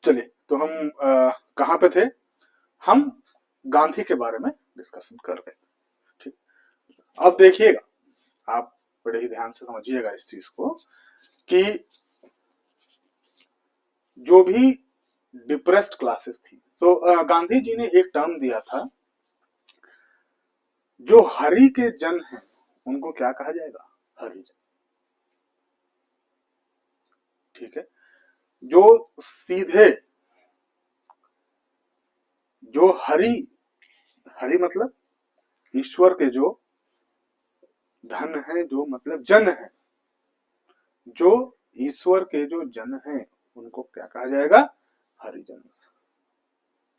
चलिए, तो हम कहाँ पे थे? हम गांधी के बारे में डिस्कशन कर रहे थे। ठीक, अब देखिएगा, आप बड़े ही ध्यान से समझिएगा इस चीज को कि जो भी डिप्रेस्ड क्लासेस थी, तो गांधी जी ने एक टर्म दिया था, जो हरि के जन हैं उनको क्या कहा जाएगा? हरिजन। ठीक है, जो सीधे, जो हरि, हरि मतलब ईश्वर के जो धन है, जो मतलब जन है, जो ईश्वर के जो जन हैं उनको क्या कहा जाएगा? हरिजन।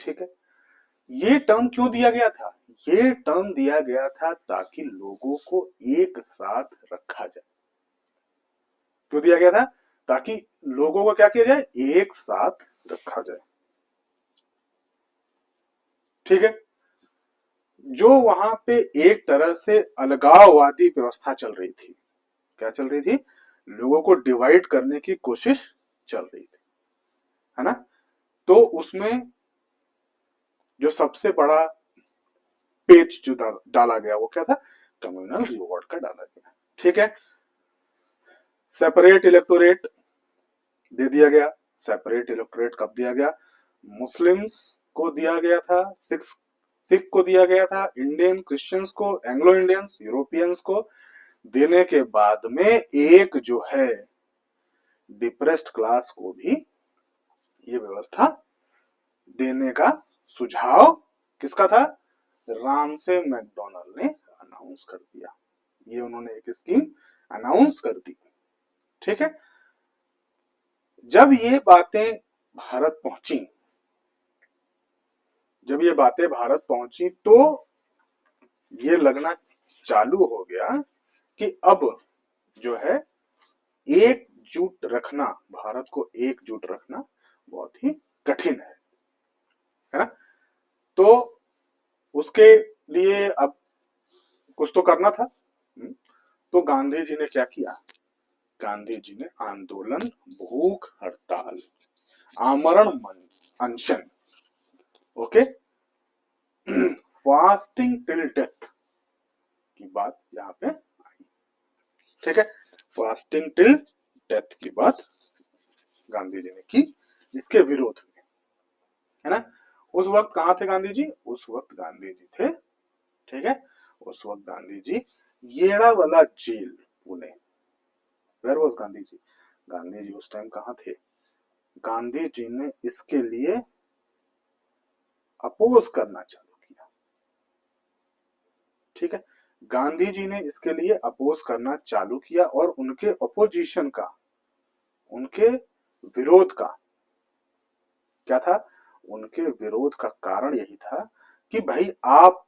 ठीक है, ये टर्म क्यों दिया गया था? ये टर्म दिया गया था ताकि लोगों को एक साथ रखा जाए। क्यों दिया गया था? ताकि लोगों को क्या किया जाए? एक साथ रखा जाए। ठीक है, जो वहां पे एक तरह से अलगाववादी व्यवस्था चल रही थी, क्या चल रही थी? लोगों को डिवाइड करने की कोशिश चल रही थी, है ना? तो उसमें जो सबसे बड़ा पेच जो डाला गया वो क्या था? कम्युनल रिवॉर्ड का डाला गया। ठीक है, सेपरेट इलेक्टोरेट दे दिया गया। सेपरेट इलेक्टोरेट कब दिया गया? मुस्लिम्स को दिया गया था, सिख को दिया गया था, इंडियन क्रिश्चियंस को, एंग्लो इंडियंस, यूरोपियंस को देने के बाद में एक जो है डिप्रेस्ड क्लास को भी ये व्यवस्था देने का सुझाव किसका था? रामसे मैकडोनल्ड ने अनाउंस कर दिया। ये उन्होंने एक स्कीम अनाउंस कर दी। ठीक है, जब ये बातें भारत पहुंची, जब ये बातें भारत पहुंची तो ये लगना चालू हो गया कि अब जो है एकजुट रखना, भारत को एकजुट रखना बहुत ही कठिन है ना? तो उसके लिए अब कुछ तो करना था। तो गांधी जी ने क्या किया? गांधी जी ने आंदोलन, भूख हड़ताल, आमरण अनशन, ओके, फास्टिंग टिल डेथ की बात यहाँ पे आई। ठीक है, फास्टिंग टिल डेथ की बात गांधी जी ने की इसके विरोध में, है ना? उस वक्त कहाँ थे गांधी जी? उस वक्त गांधी जी थे, ठीक है, उस वक्त गांधी जी येड़ावाला jail, Pune. Where was Gandhi ji? Gandhi ji उस टाइम कहाँ थे? गांधी जी ने इसके लिए अपोज करना चालू किया। ठीक है, गांधी जी ने इसके लिए अपोज करना चालू किया और उनके अपोजिशन का, उनके विरोध का क्या था? उनके विरोध का कारण यही था कि भाई आप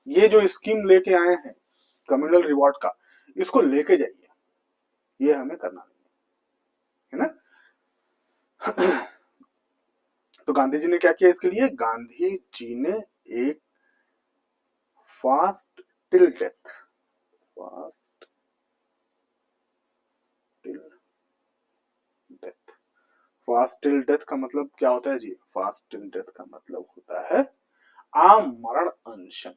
ये जो स्कीम लेके आए हैं कम्युनल रिवॉर्ड का, इसको लेके जाइए, ये हमें करना नहीं है ना? तो गांधी जी ने क्या किया इसके लिए? गांधी जी ने एक fast till death, fast till death, fast till death का मतलब क्या होता है जी? फास्ट टिल डेथ का मतलब होता है आमरण अनशन।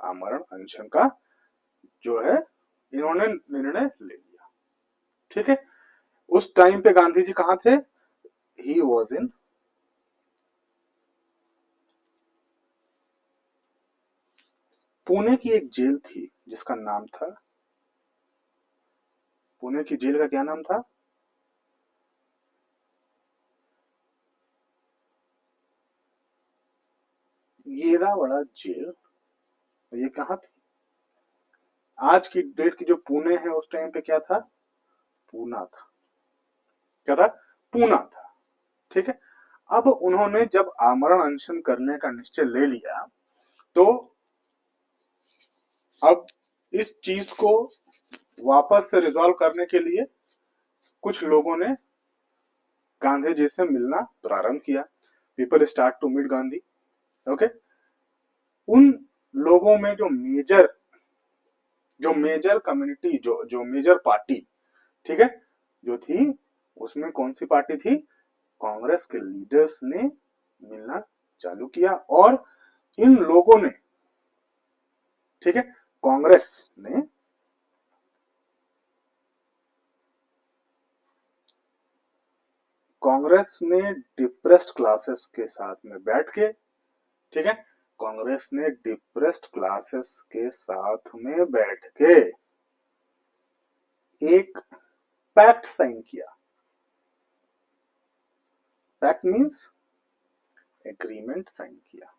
आमरण अनशन का जो है इन्होंने निर्णय ले लिया। ठीक है, उस टाइम पे गांधी जी कहां थे? ही वॉज इन पुणे की एक जेल थी जिसका नाम था, पुणे की जेल का क्या नाम था? येरावाड़ा जेल। ये कहाँ थी? आज की डेट की जो पुणे है उस टाइम पे क्या था? पूना था। क्या था? पूना था। ठीक है, अब उन्होंने जब आमरण अनशन करने का निश्चय ले लिया तो अब इस चीज को वापस से रिजॉल्व करने के लिए कुछ लोगों ने गांधी जी से मिलना प्रारंभ किया। People start to meet Gandhi. Okay, उन लोगों में जो मेजर कम्युनिटी, जो मेजर पार्टी, ठीक है, जो थी, उसमें कौन सी पार्टी थी? कांग्रेस के लीडर्स ने मिलना चालू किया और इन लोगों ने, ठीक है, कांग्रेस ने डिप्रेस्ड क्लासेस के साथ में बैठ के, ठीक है, कांग्रेस ने डिप्रेस्ड क्लासेस के साथ में बैठ के एक पैक्ट साइन किया। पैक्ट मींस एग्रीमेंट साइन किया,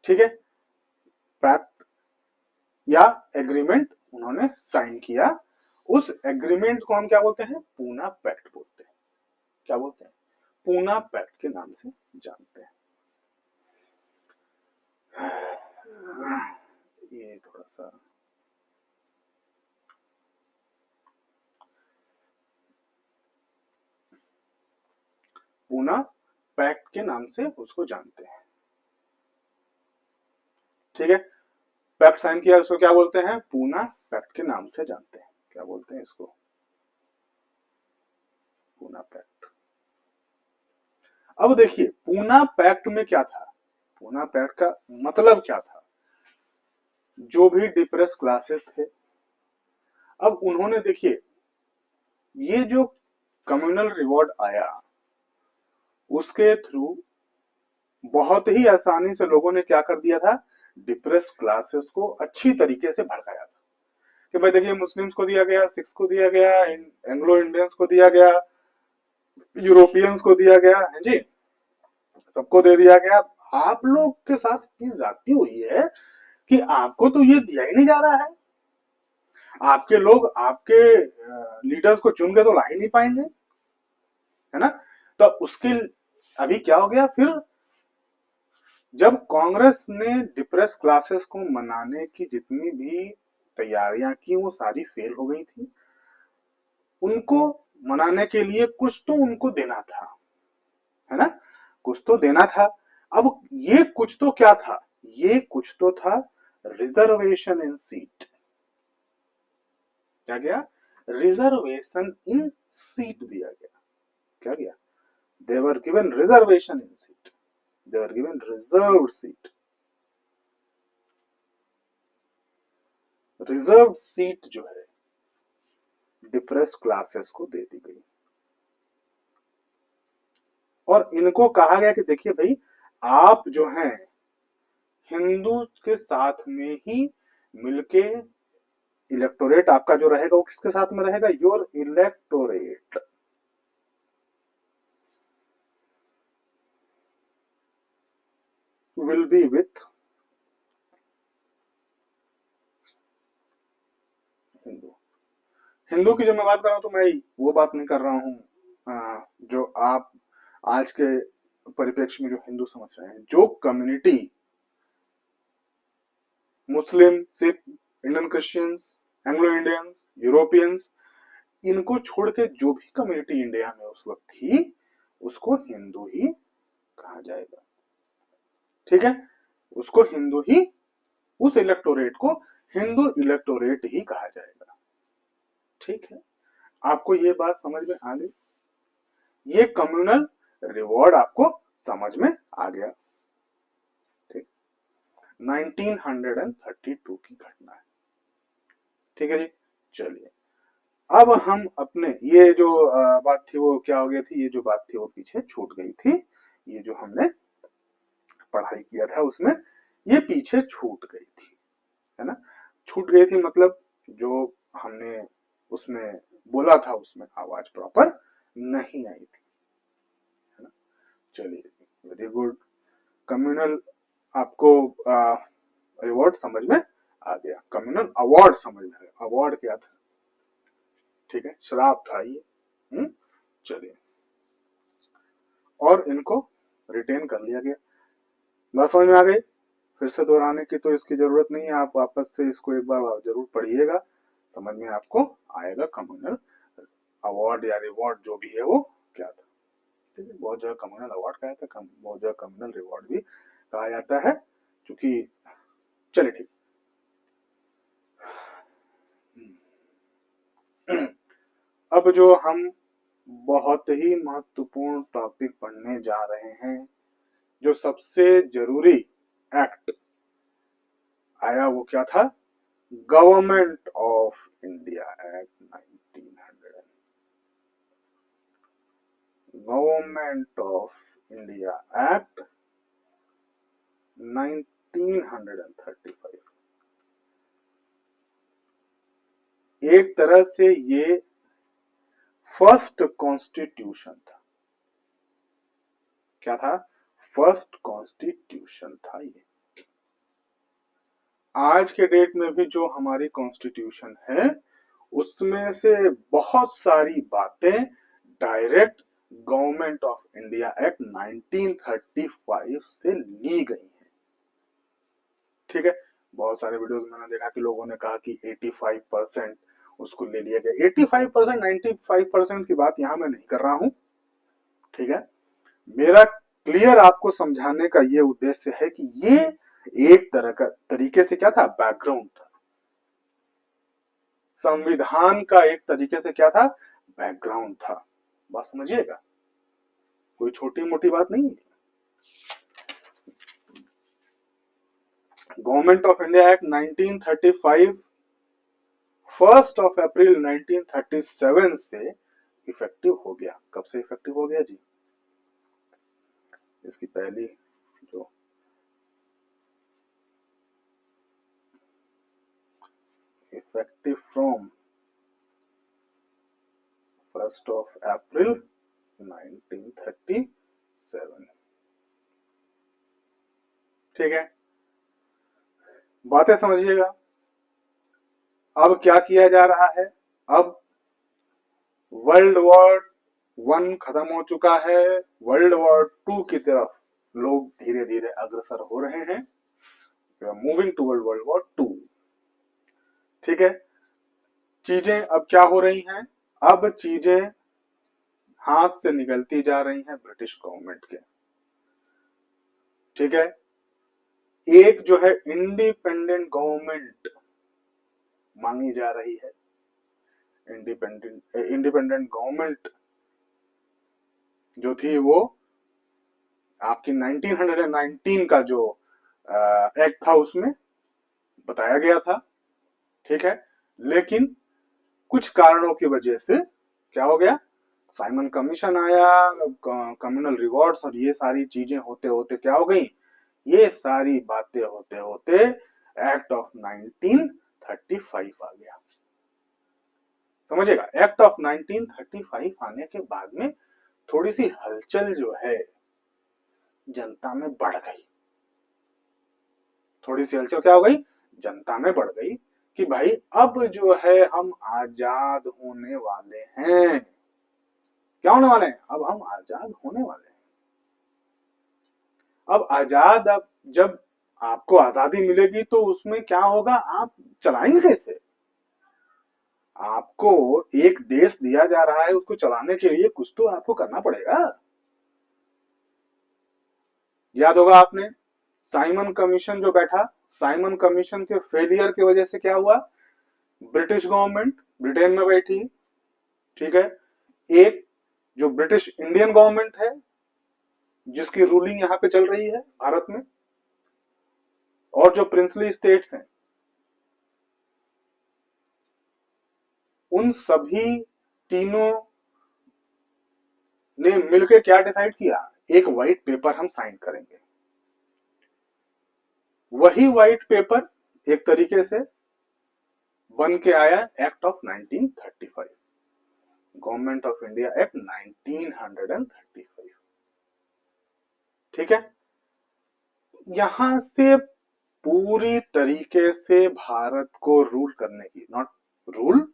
ठीक है, पैक्ट या एग्रीमेंट उन्होंने साइन किया। उस एग्रीमेंट को हम क्या बोलते हैं? पूना पैक्ट बोलते हैं। क्या बोलते हैं? पूना पैक्ट के नाम से जानते हैं। ये थोड़ा सा पूना पैक्ट के नाम से उसको जानते हैं, ठीक है। पैक्ट साइन किया, उसको क्या बोलते हैं? पूना पैक्ट के नाम से जानते हैं। क्या बोलते हैं इसको? पूना पैक्ट। अब देखिए पूना पैक्ट में क्या था, पूना पैक्ट का मतलब क्या था। जो भी डिप्रेस क्लासेस थे, अब उन्होंने देखिए ये जो कम्युनल रिवॉर्ड आया उसके थ्रू बहुत ही आसानी से लोगों ने क्या कर दिया था, डिप्रेस क्लासेस को अच्छी तरीके से भड़काया था कि भाई देखिए मुस्लिम्स को दिया गया, सिख्स को दिया गया, एंग्लो इंडियंस को दिया गया, यूरोपियंस को दिया गया है जी, सबको दे दिया गया। आप लोग के साथ इतनी ज्यादती हुई है कि आपको तो ये दिया ही नहीं जा रहा है। आपके लोग आपके लीडर्स को चुन के तो ला ही नहीं पाएंगे, है ना। तो उसके अभी क्या हो गया फिर, जब कांग्रेस ने डिप्रेस क्लासेस को मनाने की जितनी भी तैयारियां की वो सारी फेल हो गई थी। उनको मनाने के लिए कुछ तो उनको देना था, है ना, कुछ तो देना था। अब ये कुछ तो क्या था? ये कुछ तो था रिजर्वेशन इन सीट। क्या गया? रिजर्वेशन इन सीट दिया गया। क्या गया? They were given reservation in seat, they were given reserved seat. Reserved seat जो है डिप्रेस क्लासेस को दे दी गई और इनको कहा गया कि देखिए भाई आप जो हैं हिंदू के साथ में ही मिलके, इलेक्टोरेट आपका जो रहेगा वो किसके साथ में रहेगा? Your electorate will be with Hindu. Hindu की जब मैं बात कर रहा हूं तो मैं वो बात नहीं कर रहा हूं जो आप आज के परिप्रेक्ष्य में जो हिंदू समझ रहे हैं। जो कम्युनिटी मुस्लिम, Sikh, Indian Christians, Anglo Indians, Europeans, इनको छोड़ के जो भी कम्युनिटी इंडिया में उस वक्त थी उसको हिंदू ही कहा जाएगा, ठीक है। उसको हिंदू ही, उस इलेक्टोरेट को हिंदू इलेक्टोरेट ही कहा जाएगा, ठीक है। आपको ये बात समझ में आ गई? ये कम्युनल रिवॉर्ड आपको समझ में आ गया, ठीक। 1932 की घटना है, ठीक है जी। चलिए अब हम अपने ये जो बात थी वो क्या हो गई थी, ये जो बात थी वो पीछे छूट गई थी। ये जो हमने पढ़ाई किया था उसमें ये पीछे छूट गई थी, है ना। छूट गई थी मतलब जो हमने उसमें बोला था उसमें आवाज प्रॉपर नहीं आई थी, है ना। चलिए वेरी गुड। कम्युनल आपको रिवॉर्ड समझ में आ गया, कम्युनल अवार्ड समझ में आया। अवार्ड क्या था? ठीक है, श्राप था ये। चलिए और इनको रिटेन कर लिया गया। बात समझ में आ गई? फिर से दोहराने की तो इसकी जरूरत नहीं है, आप वापस से इसको एक बार जरूर पढ़िएगा, समझ में आपको आएगा कम्युनल अवार्ड या रिवॉर्ड जो भी है वो क्या था, ठीक है। बहुत जगह कम्युनल अवार्ड कहा जाता है, बहुत जगह कम्युनल रिवॉर्ड भी कहा जाता है, क्योंकि चलिए ठीक। अब जो हम बहुत ही महत्वपूर्ण टॉपिक पढ़ने जा रहे हैं। जो सबसे जरूरी एक्ट आया वो क्या था? Government of India act 1900। Government of India act 1935। एक तरह से ये फर्स्ट कॉन्स्टिट्यूशन था। क्या था? फर्स्ट कॉन्स्टिट्यूशन था ये। आज के डेट में भी जो हमारी कॉन्स्टिट्यूशन है उसमें से बहुत सारी बातें direct government of India act 1935 से ली गई हैं। ठीक है, बहुत सारे वीडियोस में मैंने देखा कि लोगों ने कहा कि 85% उसको ले लिया गया। 85% 95% की बात यहां मैं नहीं कर रहा हूं। ठीक है, मेरा क्लियर आपको समझाने का ये उद्देश्य है कि ये एक तरह का तरीके से क्या था? बैकग्राउंड था। संविधान का एक तरीके से क्या था? बैकग्राउंड था। बात समझिएगा, कोई छोटी मोटी बात नहीं है। गवर्नमेंट ऑफ इंडिया एक्ट 1935 1 अप्रैल 1937 से इफेक्टिव हो गया। कब से इफेक्टिव हो गया जी? इसकी पहली जो इफेक्टिव फ्रॉम 1 अप्रैल 1937। ठीक है, बातें समझिएगा। अब क्या किया जा रहा है? अब वर्ल्ड वॉर 1 खत्म हो चुका है, वर्ल्ड वॉर 2 की तरफ लोग धीरे धीरे अग्रसर हो रहे हैं। Moving toward world war 2। ठीक है, चीजें अब क्या हो रही हैं? अब चीजें हाथ से निकलती जा रही हैं ब्रिटिश गवर्नमेंट के। ठीक है, एक जो है इंडिपेंडेंट गवर्नमेंट मांगी जा रही है। इंडिपेंडेंट गवर्नमेंट जो थी वो आपकी 1919 का जो एक्ट था उसमें बताया गया था। ठीक है, लेकिन कुछ कारणों की वजह से क्या हो गया? साइमन कमीशन आया, कम्युनल रिवॉर्ड्स और ये सारी चीजें होते होते क्या हो गई? ये सारी बातें होते होते एक्ट ऑफ 1935 आ गया। समझिएगा, एक्ट ऑफ 1935 आने के बाद में थोड़ी सी हलचल जो है जनता में बढ़ गई। थोड़ी सी हलचल क्या हो गई? जनता में बढ़ गई कि भाई अब जो है हम आजाद होने वाले हैं। क्या होने वाले हैं? अब हम आजाद होने वाले हैं। अब आजाद, अब जब आपको आजादी मिलेगी तो उसमें क्या होगा? आप चलाएंगे कैसे? आपको एक देश दिया जा रहा है, उसको चलाने के लिए कुछ तो आपको करना पड़ेगा। याद होगा आपने साइमन कमीशन जो बैठा, साइमन कमीशन के फेलियर की वजह से क्या हुआ? ब्रिटिश गवर्नमेंट ब्रिटेन में बैठी। ठीक है, एक जो ब्रिटिश इंडियन गवर्नमेंट है जिसकी रूलिंग यहां पे चल रही है भारत में, और जो प्रिंसली स्टेट्स हैं, उन सभी तीनों ने मिलकर क्या डिसाइड किया? एक व्हाइट पेपर हम साइन करेंगे। वही व्हाइट पेपर एक तरीके से बन के आया act of 1935, government of India act 1935। ठीक है, यहां से पूरी तरीके से भारत को रूल करने की, नॉट रूल,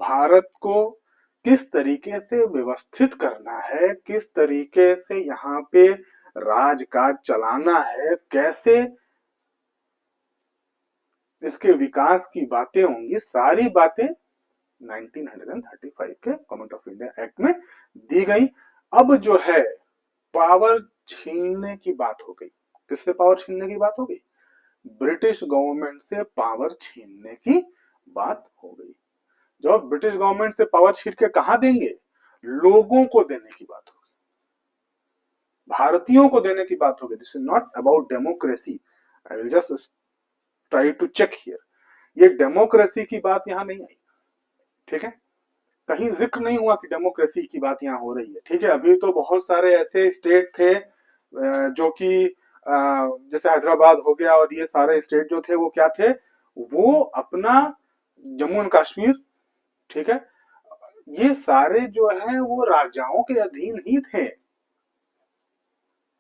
भारत को किस तरीके से व्यवस्थित करना है, किस तरीके से यहाँ पे राजकाज चलाना है, कैसे इसके विकास की बातें होंगी, सारी बातें 1935 के गवर्नमेंट ऑफ इंडिया एक्ट में दी गई। अब जो है पावर छीनने की बात हो गई। किससे पावर छीनने की बात हो गई? ब्रिटिश गवर्नमेंट से पावर छीनने की बात हो गई। जब ब्रिटिश गवर्नमेंट से पावर छीन के कहां देंगे? लोगों को देने की बात होगी, भारतीयों को देने की बात होगी। This is not about democracy. I will just try to check here, ये डेमोक्रेसी की बात यहां नहीं आई, ठीक है। कहीं जिक्र नहीं हुआ कि डेमोक्रेसी की बात यहाँ हो रही है, ठीक है। अभी तो बहुत सारे ऐसे स्टेट थे जो कि जैसे हैदराबाद हो गया, और ये सारे स्टेट जो थे वो क्या थे, वो अपना जम्मू एंड कश्मीर, ठीक है, ये सारे जो है वो राजाओं के अधीन ही थे।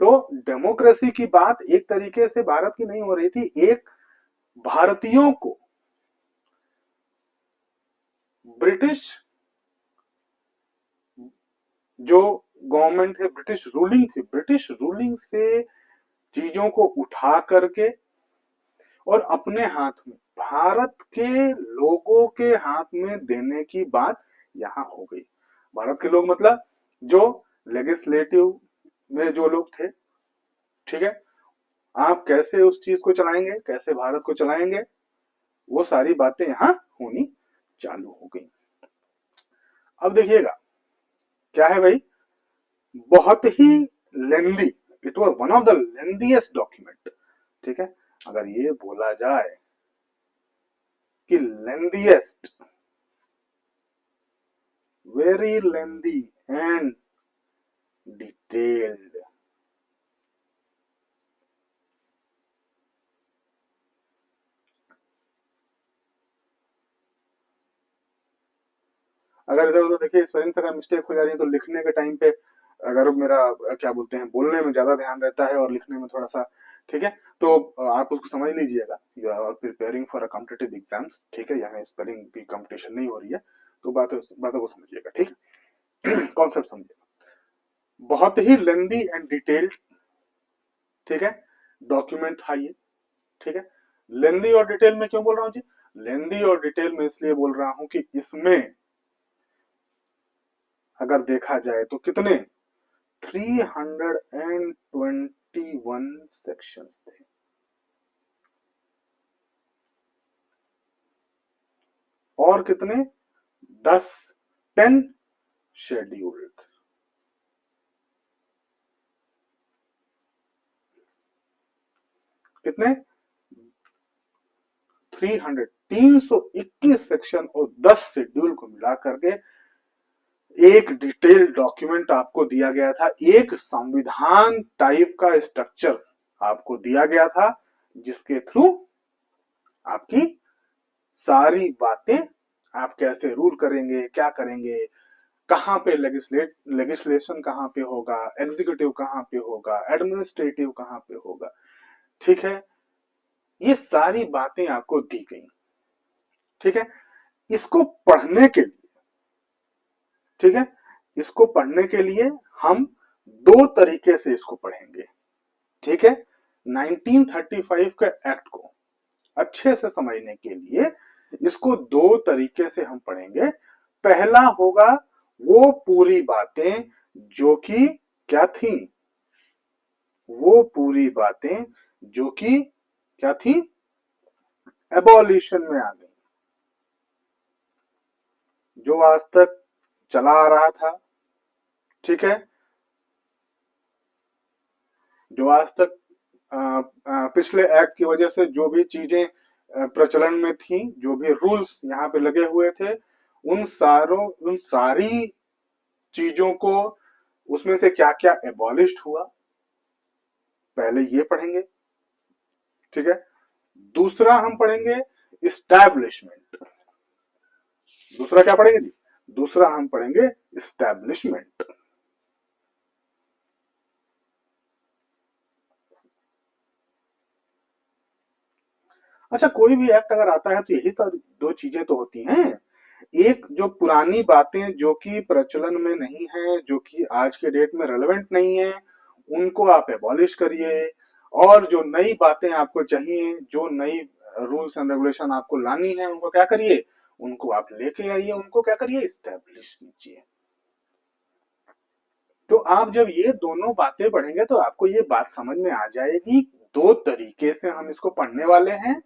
तो डेमोक्रेसी की बात एक तरीके से भारत की नहीं हो रही थी, एक भारतीयों को ब्रिटिश जो गवर्नमेंट थे, ब्रिटिश रूलिंग से चीजों को उठा करके और अपने हाथ में, भारत के लोगों के हाथ में देने की बात यहां हो गई। भारत के लोग मतलब जो लेजिस्लेटिव में जो लोग थे, ठीक है, आप कैसे उस चीज को चलाएंगे, कैसे भारत को चलाएंगे, वो सारी बातें यहां होनी चालू हो गई। अब देखिएगा क्या है भाई, बहुत ही lengthy, it was one of the lengthiest document, ठीक है। अगर ये बोला जाए कि lengthiest, very lengthy and detailed, अगर इधर उधर देखिए स्पेलिंग से अगर मिस्टेक हो जा रही है तो लिखने के टाइम पे अगर मेरा क्या बोलते हैं बोलने में ज्यादा ध्यान रहता है और लिखने में थोड़ा सा, ठीक है, तो आप उसको समझ लीजिएगा। You are preparing for a competitive exams, ठीक है, यहाँ स्पेलिंग की कंपटीशन नहीं हो रही है, तो बातों को समझिएगा, ठीक है। कॉन्सेप्ट समझिएगा, बहुत ही लेंदी एंड डिटेल्ड, ठीक है, डॉक्यूमेंट था ये, ठीक है। लेंदी और डिटेल में क्यों बोल रहा हूँ जी, लेंदी और डिटेल में इसलिए बोल रहा हूं कि इसमें अगर देखा जाए तो कितने 321 सेक्शंस थे, और कितने 10 शेड्यूल्ड, कितने 321 सेक्शन और 10 शेड्यूल को मिला करके एक डिटेल डॉक्यूमेंट आपको दिया गया था, एक संविधान टाइप का स्ट्रक्चर आपको दिया गया था, जिसके थ्रू आपकी सारी बातें, आप कैसे रूल करेंगे, क्या करेंगे, कहां पे लेजिस्लेशन कहां पे होगा, एग्जीक्यूटिव कहां पे होगा, एडमिनिस्ट्रेटिव कहां पे होगा, ठीक है, ये सारी बातें आपको दी गई, ठीक है। इसको पढ़ने के लिए, ठीक है, इसको पढ़ने के लिए हम दो तरीके से इसको पढ़ेंगे, ठीक है। 1935 के एक्ट को अच्छे से समझने के लिए इसको दो तरीके से हम पढ़ेंगे। पहला होगा वो पूरी बातें जो कि क्या थी, वो पूरी बातें जो कि क्या थी, एबॉलिशन में आ गई, जो आज तक चला आ रहा था, ठीक है, जो आज तक पिछले एक्ट की वजह से जो भी चीजें प्रचलन में थी, जो भी रूल्स यहाँ पे लगे हुए थे, उन सारी चीजों को, उसमें से क्या क्या एबॉलिश्ड हुआ, पहले ये पढ़ेंगे, ठीक है। दूसरा हम पढ़ेंगे इस्टेब्लिशमेंट, दूसरा क्या पढ़ेंगे जी, दूसरा हम पढ़ेंगे इस्टेब्लिशमेंट। अच्छा, कोई भी एक्ट अगर आता है तो यही सारी दो चीजें तो होती हैं, एक जो पुरानी बातें जो कि प्रचलन में नहीं है, जो कि आज के डेट में रेलेवेंट नहीं है, उनको आप एबॉलिश करिए, और जो नई बातें आपको चाहिए, जो नई रूल्स एंड रेगुलेशन आपको लानी है, उनको क्या करिए, उनको आप लेके आइए, उनको क्या करिए, इस्टेब्लिश कीजिए। तो आप जब ये दोनों बातें पढ़ेंगे तो आपको ये बात समझ में आ जाएगी, दो तरीके से हम इसको पढ़ने वाले हैं,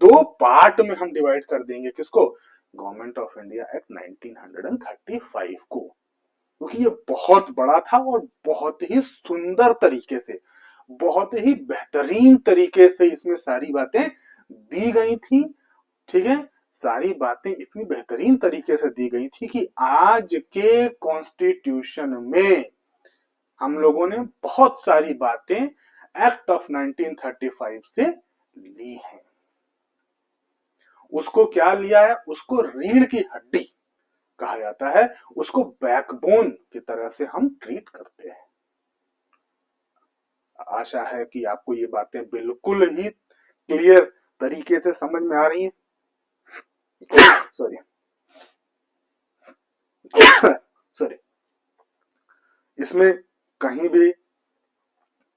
दो पार्ट में हम डिवाइड कर देंगे किसको, गवर्नमेंट ऑफ इंडिया एक्ट 1935 को, क्योंकि ये बहुत बड़ा था और बहुत ही सुंदर तरीके से, बहुत ही बेहतरीन तरीके से इसमें सारी बातें दी गई थी। ठीक है, सारी बातें इतनी बेहतरीन तरीके से दी गई थी कि आज के कॉन्स्टिट्यूशन में हम लोगों ने बहुत सारी बातें एक्ट ऑफ 1935 से ली हैं। उसको क्या लिया है, उसको रीढ़ की हड्डी कहा जाता है, उसको बैकबोन की तरह से हम ट्रीट करते हैं। आशा है कि आपको ये बातें बिल्कुल ही क्लियर तरीके से समझ में आ रही हैं। सॉरी सॉरी, इसमें कहीं भी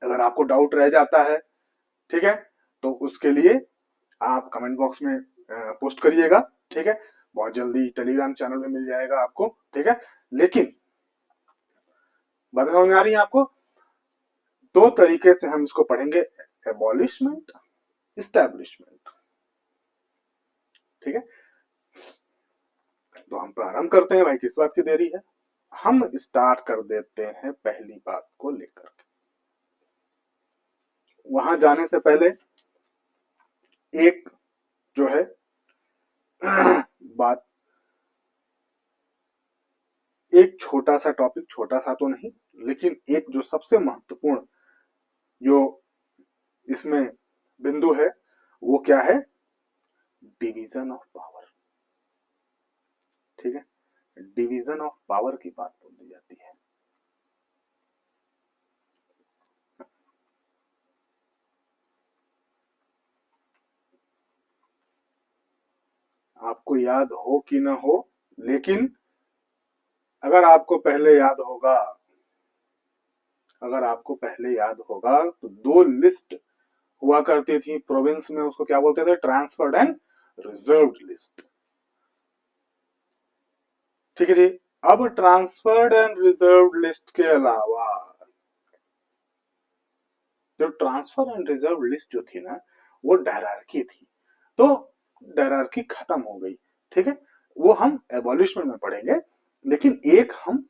अगर आपको डाउट रह जाता है, ठीक है, तो उसके लिए आप कमेंट बॉक्स में पोस्ट करिएगा। ठीक है, बहुत जल्दी टेलीग्राम चैनल में मिल जाएगा आपको। ठीक है, लेकिन बात समझ में आ रही है आपको? दो तरीके से हम इसको पढ़ेंगे, एबॉलिशमेंट, इस्टेब्लिशमेंट। ठीक है, तो हम प्रारंभ करते हैं भाई, किस बात की देरी है, हम स्टार्ट कर देते हैं पहली बात को लेकर के। वहां जाने से पहले एक जो है बात, एक छोटा सा टॉपिक, छोटा सा तो नहीं लेकिन एक जो सबसे महत्वपूर्ण जो इसमें बिंदु है वो क्या है, डिवीजन ऑफ पावर। ठीक है, डिवीजन ऑफ पावर की बात बोली जाती है। आपको याद हो कि ना हो, लेकिन अगर आपको पहले याद होगा, अगर आपको पहले याद होगा तो दो लिस्ट हुआ करती थी प्रोविंस में, उसको क्या बोलते थे, ट्रांसफर्ड एंड रिजर्व्ड लिस्ट। ठीक है जी, अब ट्रांसफर्ड एंड रिजर्व्ड लिस्ट के अलावा जो ट्रांसफर एंड रिजर्व लिस्ट जो थी ना, वो डायरार्की थी, तो डायरार्की खत्म हो गई। ठीक है, वो हम एबॉलिशमेंट में पढ़ेंगे, लेकिन एक हम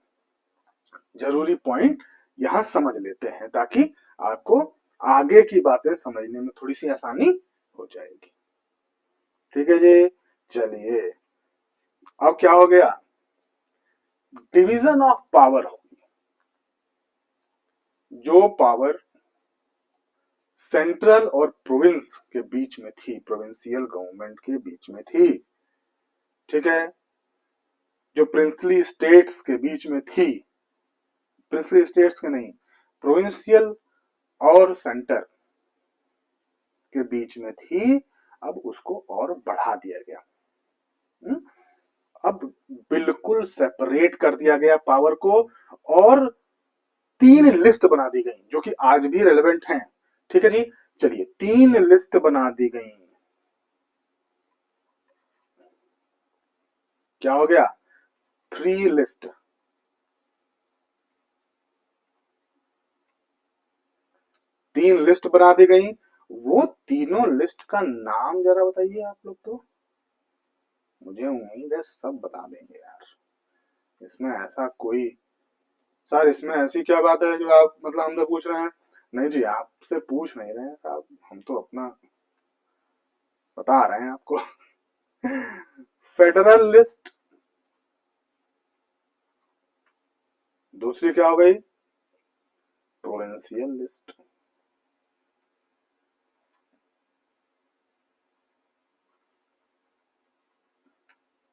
जरूरी पॉइंट यहां समझ लेते हैं ताकि आपको आगे की बातें समझने में थोड़ी सी आसानी हो जाएगी। ठीक है जी, चलिए अब क्या हो गया, डिवीजन ऑफ पावर। जो पावर सेंट्रल और प्रोविंस के बीच में थी, प्रोविंशियल गवर्नमेंट के बीच में थी, ठीक है, जो प्रिंसली स्टेट्स के बीच में थी, प्रिंसली स्टेट्स के नहीं, प्रोविंशियल और सेंटर के बीच में थी, अब उसको और बढ़ा दिया गया। अब बिल्कुल सेपरेट कर दिया गया पावर को, और तीन लिस्ट बना दी गई जो कि आज भी रेलेवेंट हैं। ठीक है जी, चलिए तीन लिस्ट बना दी गई। क्या हो गया, थ्री लिस्ट। तीन लिस्ट बना दी गई, वो तीनों लिस्ट का नाम जरा बताइए आप लोग, तो मुझे उम्मीद है सब बता देंगे यार। इसमें ऐसा कोई, सर इसमें ऐसी क्या बात है जो आप मतलब हमसे पूछ रहे हैं? नहीं जी, आपसे पूछ नहीं रहे हैं साहब, हम तो अपना बता रहे हैं आपको। फेडरल लिस्ट, दूसरी क्या हो गई, प्रोविंशियल लिस्ट,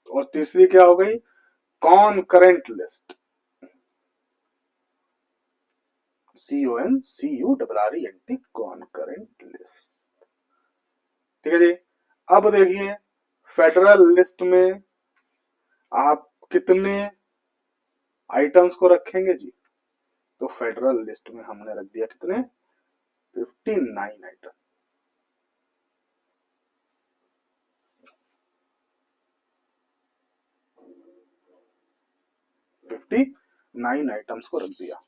और तीसरी क्या हो गई, कॉनकरेंट लिस्ट, CONCURRENT, कॉनकरेंट लिस्ट। ठीक है जी, अब देखिए फेडरल लिस्ट में आप कितने आइटम्स को रखेंगे जी, तो फेडरल लिस्ट में हमने रख दिया कितने, 59 आइटम। 59 आइटम्स को रख दिया।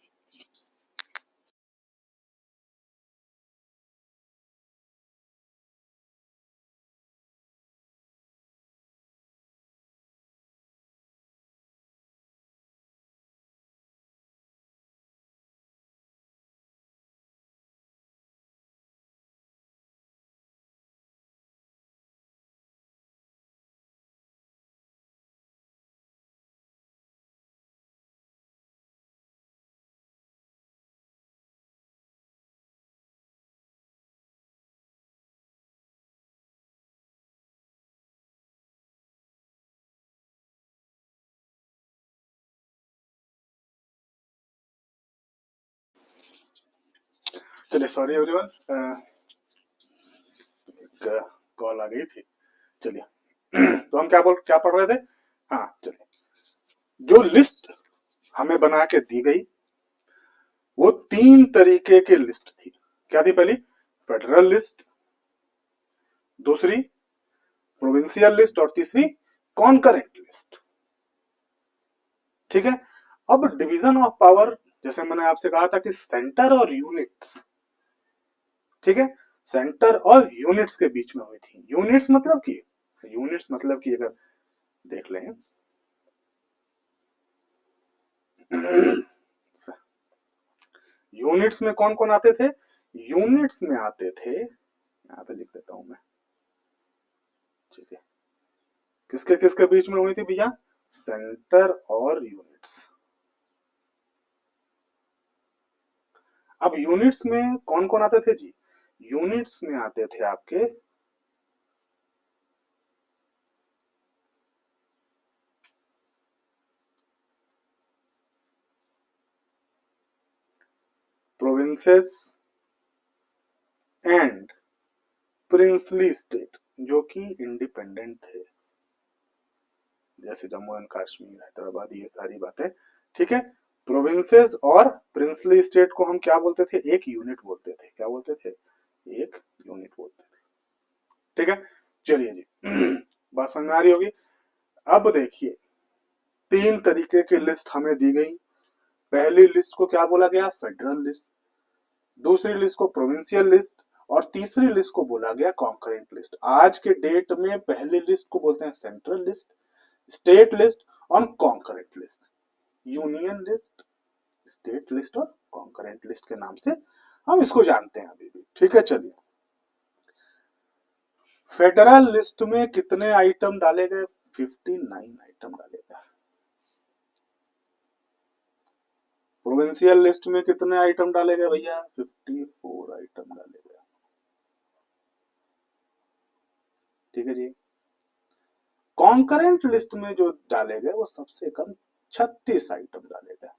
चलिए सॉरी एवरीवन, एक कॉल आ गई थी। चलिए तो हम क्या पढ़ रहे थे। हाँ चलिए, जो लिस्ट हमें बना के दी गई वो 3 तरीके की लिस्ट थी। क्या थी? पहली फेडरल लिस्ट, दूसरी प्रोविंशियल लिस्ट और तीसरी कॉन्करेंट लिस्ट। ठीक है। अब डिवीजन ऑफ पावर, जैसे मैंने आपसे कहा था कि सेंटर और यूनिट्स, ठीक है, सेंटर और यूनिट्स के बीच में हुई थी। यूनिट्स मतलब कि अगर देख लें यूनिट्स में कौन कौन आते थे? यूनिट्स में आते थे, यहां पे लिख देता हूं मैं, ठीक है, किसके किसके बीच में हुई थी भैया? सेंटर और यूनिट्स। अब यूनिट्स में कौन कौन आते थे जी? यूनिट्स में आते थे आपके प्रोविंसेस एंड प्रिंसली स्टेट, जो कि इंडिपेंडेंट थे, जैसे जम्मू एंड कश्मीर, हैदराबाद, ये सारी बातें। ठीक है। प्रोविंसेस और प्रिंसली स्टेट को हम क्या बोलते थे? एक यूनिट बोलते थे। क्या बोलते थे? एक यूनिट बोलते थे। ठीक है। चलिए जी बात समझ में आ रही होगी। अब देखिए, 3 तरीके की लिस्ट हमें दी गई। पहली लिस्ट को क्या बोला गया? Federal list. दूसरी लिस्ट को प्रोविंशियल लिस्ट और तीसरी लिस्ट को बोला गया कॉन्करेंट लिस्ट। आज के डेट में पहली लिस्ट को बोलते हैं सेंट्रल लिस्ट, स्टेट लिस्ट और concurrent list. Union list, state list और कॉन्करेंट लिस्ट के नाम से हम इसको जानते हैं अभी भी। ठीक है। चलिए, फेडरल लिस्ट में कितने आइटम डाले गए? 59 आइटम डाले गए। प्रोविंशियल लिस्ट में कितने आइटम डाले गए भैया? 54 आइटम डाले गए। ठीक है जी। कॉन्करेंट लिस्ट में जो डाले गए वो सबसे कम 36 आइटम डाले गए।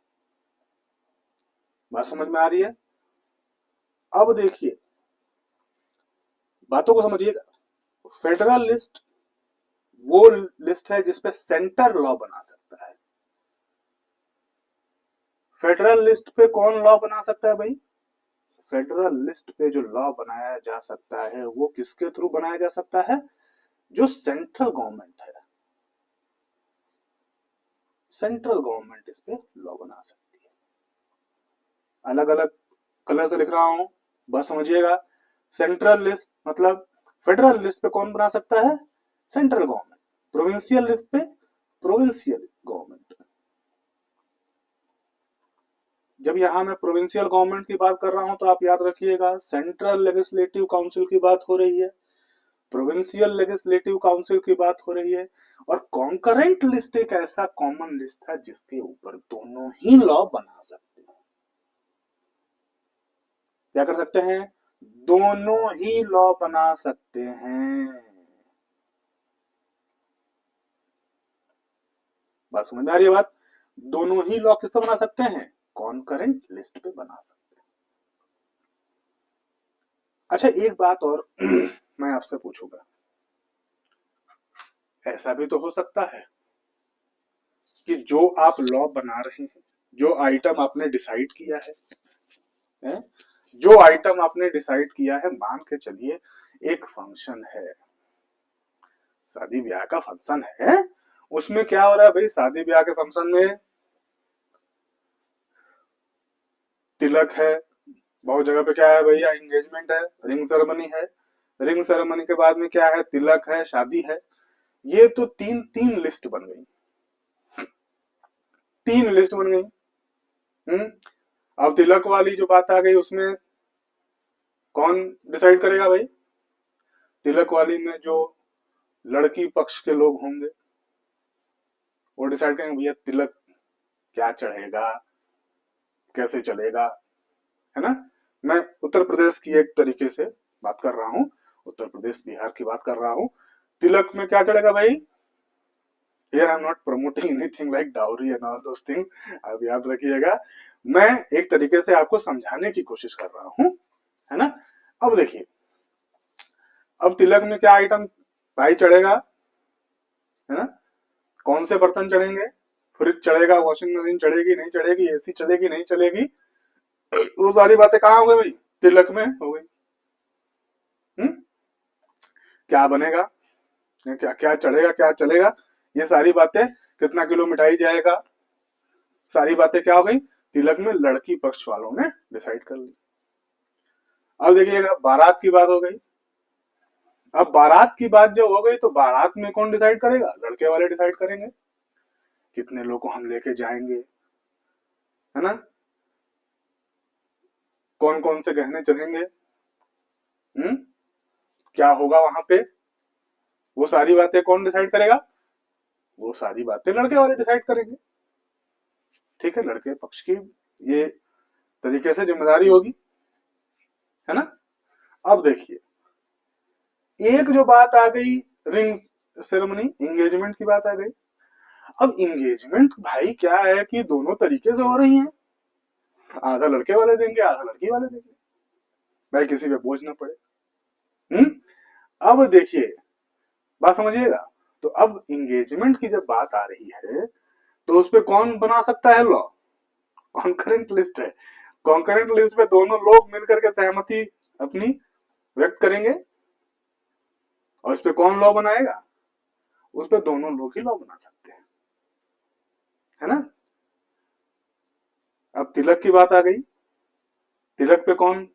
बात समझ में आ रही है? अब देखिए, बातों को समझिएगा। फेडरल लिस्ट वो लिस्ट है जिसपे सेंटर लॉ बना सकता है। फेडरल लिस्ट पे कौन लॉ बना सकता है भाई? फेडरल लिस्ट पे जो लॉ बनाया जा सकता है वो किसके थ्रू बनाया जा सकता है? जो सेंट्रल गवर्नमेंट है, सेंट्रल गवर्नमेंट इस पे लॉ बना सकती है। अलग अलग कलर से लिख रहा हूं, बस समझिएगा। सेंट्रल लिस्ट मतलब फेडरल लिस्ट पे कौन बना सकता है? Central government. प्रोविंशियल लिस्ट पे प्रोविंशियल गवर्नमेंट। जब यहां मैं प्रोविंशियल गवर्नमेंट की बात कर रहा हूं तो आप याद रखिएगा, सेंट्रल लेजिस्लेटिव काउंसिल की बात हो रही है, प्रोविंशियल लेजिस्लेटिव काउंसिल की बात हो रही है। और कॉन्करेंट लिस्ट एक ऐसा कॉमन लिस्ट है जिसके ऊपर दोनों ही लॉ बना सकते हैं। क्या कर सकते हैं? दोनों ही लॉ बना सकते हैं। बात समझ में आ रही है? बात, दोनों ही लॉ किससे बना सकते हैं? कॉन्करेंट लिस्ट पे बना सकते हैं। अच्छा, एक बात और मैं आपसे पूछूंगा, ऐसा भी तो हो सकता है कि जो आप लॉ बना रहे हैं, जो आइटम आपने डिसाइड किया है, जो आइटम आपने डिसाइड किया है, मान के चलिए एक फंक्शन है, शादी ब्याह का फंक्शन है। उसमें क्या हो रहा है भाई? शादी ब्याह के फंक्शन में तिलक है, बहुत जगह पे क्या है भैया? एंगेजमेंट है, रिंग सेरेमनी है। रिंग सेरेमनी के बाद में क्या है? तिलक है, शादी है। ये तो तीन तीन लिस्ट बन गई, 3 लिस्ट बन गई। अब तिलक वाली जो बात आ गई उसमें कौन डिसाइड करेगा भाई? तिलक वाली में जो लड़की पक्ष के लोग होंगे वो डिसाइड करेंगे भैया तिलक क्या चढ़ेगा, कैसे चलेगा, है ना। मैं उत्तर प्रदेश की एक तरीके से बात कर रहा हूँ, उत्तर प्रदेश बिहार की बात कर रहा हूँ। तिलक में क्या चढ़ेगा भाई? Here I am not promoting anything like dowry and all those thing, आप याद रखिएगा। मैं एक तरीके से आपको समझाने की कोशिश कर रहा हूँ। है ना। अब देखिए, अब तिलक में क्या आइटम भाई चढ़ेगा, है ना, कौन से बर्तन चढ़ेंगे, फ्रिज चढ़ेगा, वॉशिंग मशीन चढ़ेगी नहीं चढ़ेगी, एसी चलेगी नहीं चलेगी, वो सारी बातें कहाँ हो गई भाई, तिलक में हो गई। हम्म, क्या बनेगा, क्या क्या चढ़ेगा क्या चलेगा, ये सारी बातें, कितना किलो मिठाई जाएगा, सारी बातें क्या हो गई, तिलक में लड़की पक्ष वालों ने डिसाइड कर ली। अब देखिएगा बारात की बात हो गई। अब बारात की बात जब हो गई तो बारात में कौन डिसाइड करेगा, लड़के वाले डिसाइड करेंगे, कितने लोग को हम लेके जाएंगे, है ना, कौन कौन से गहने चढ़ेंगे, क्या होगा वहां पे, वो सारी बातें कौन डिसाइड करेगा, वो सारी बातें लड़के वाले डिसाइड करेंगे। ठीक है, लड़के पक्ष की ये तरीके से जिम्मेदारी होगी, है ना। अब देखिए, एक जो बात आ गई, रिंग सेरेमनी, एंगेजमेंट की बात आ गई। अब एंगेजमेंट भाई क्या है कि दोनों तरीके से हो रही है, आधा लड़के वाले देंगे आधा लड़की वाले देंगे, भाई किसी पे बोझ ना पड़े। हम्म, अब देखिए, बात समझिएगा, तो अब एंगेजमेंट की जब बात आ रही है तो उस पे कौन बना सकता है लॉ, कॉन्करेंट लिस्ट है। कॉन्करेंट लिस्ट पे दोनों लोग मिलकर के सहमति अपनी व्यक्त करेंगे, और इस पे कौन लॉ बनाएगा, उस पे दोनों लोग ही लॉ बना सकते हैं, है ना। अब तिलक की बात आ गई, तिलक पे कौन,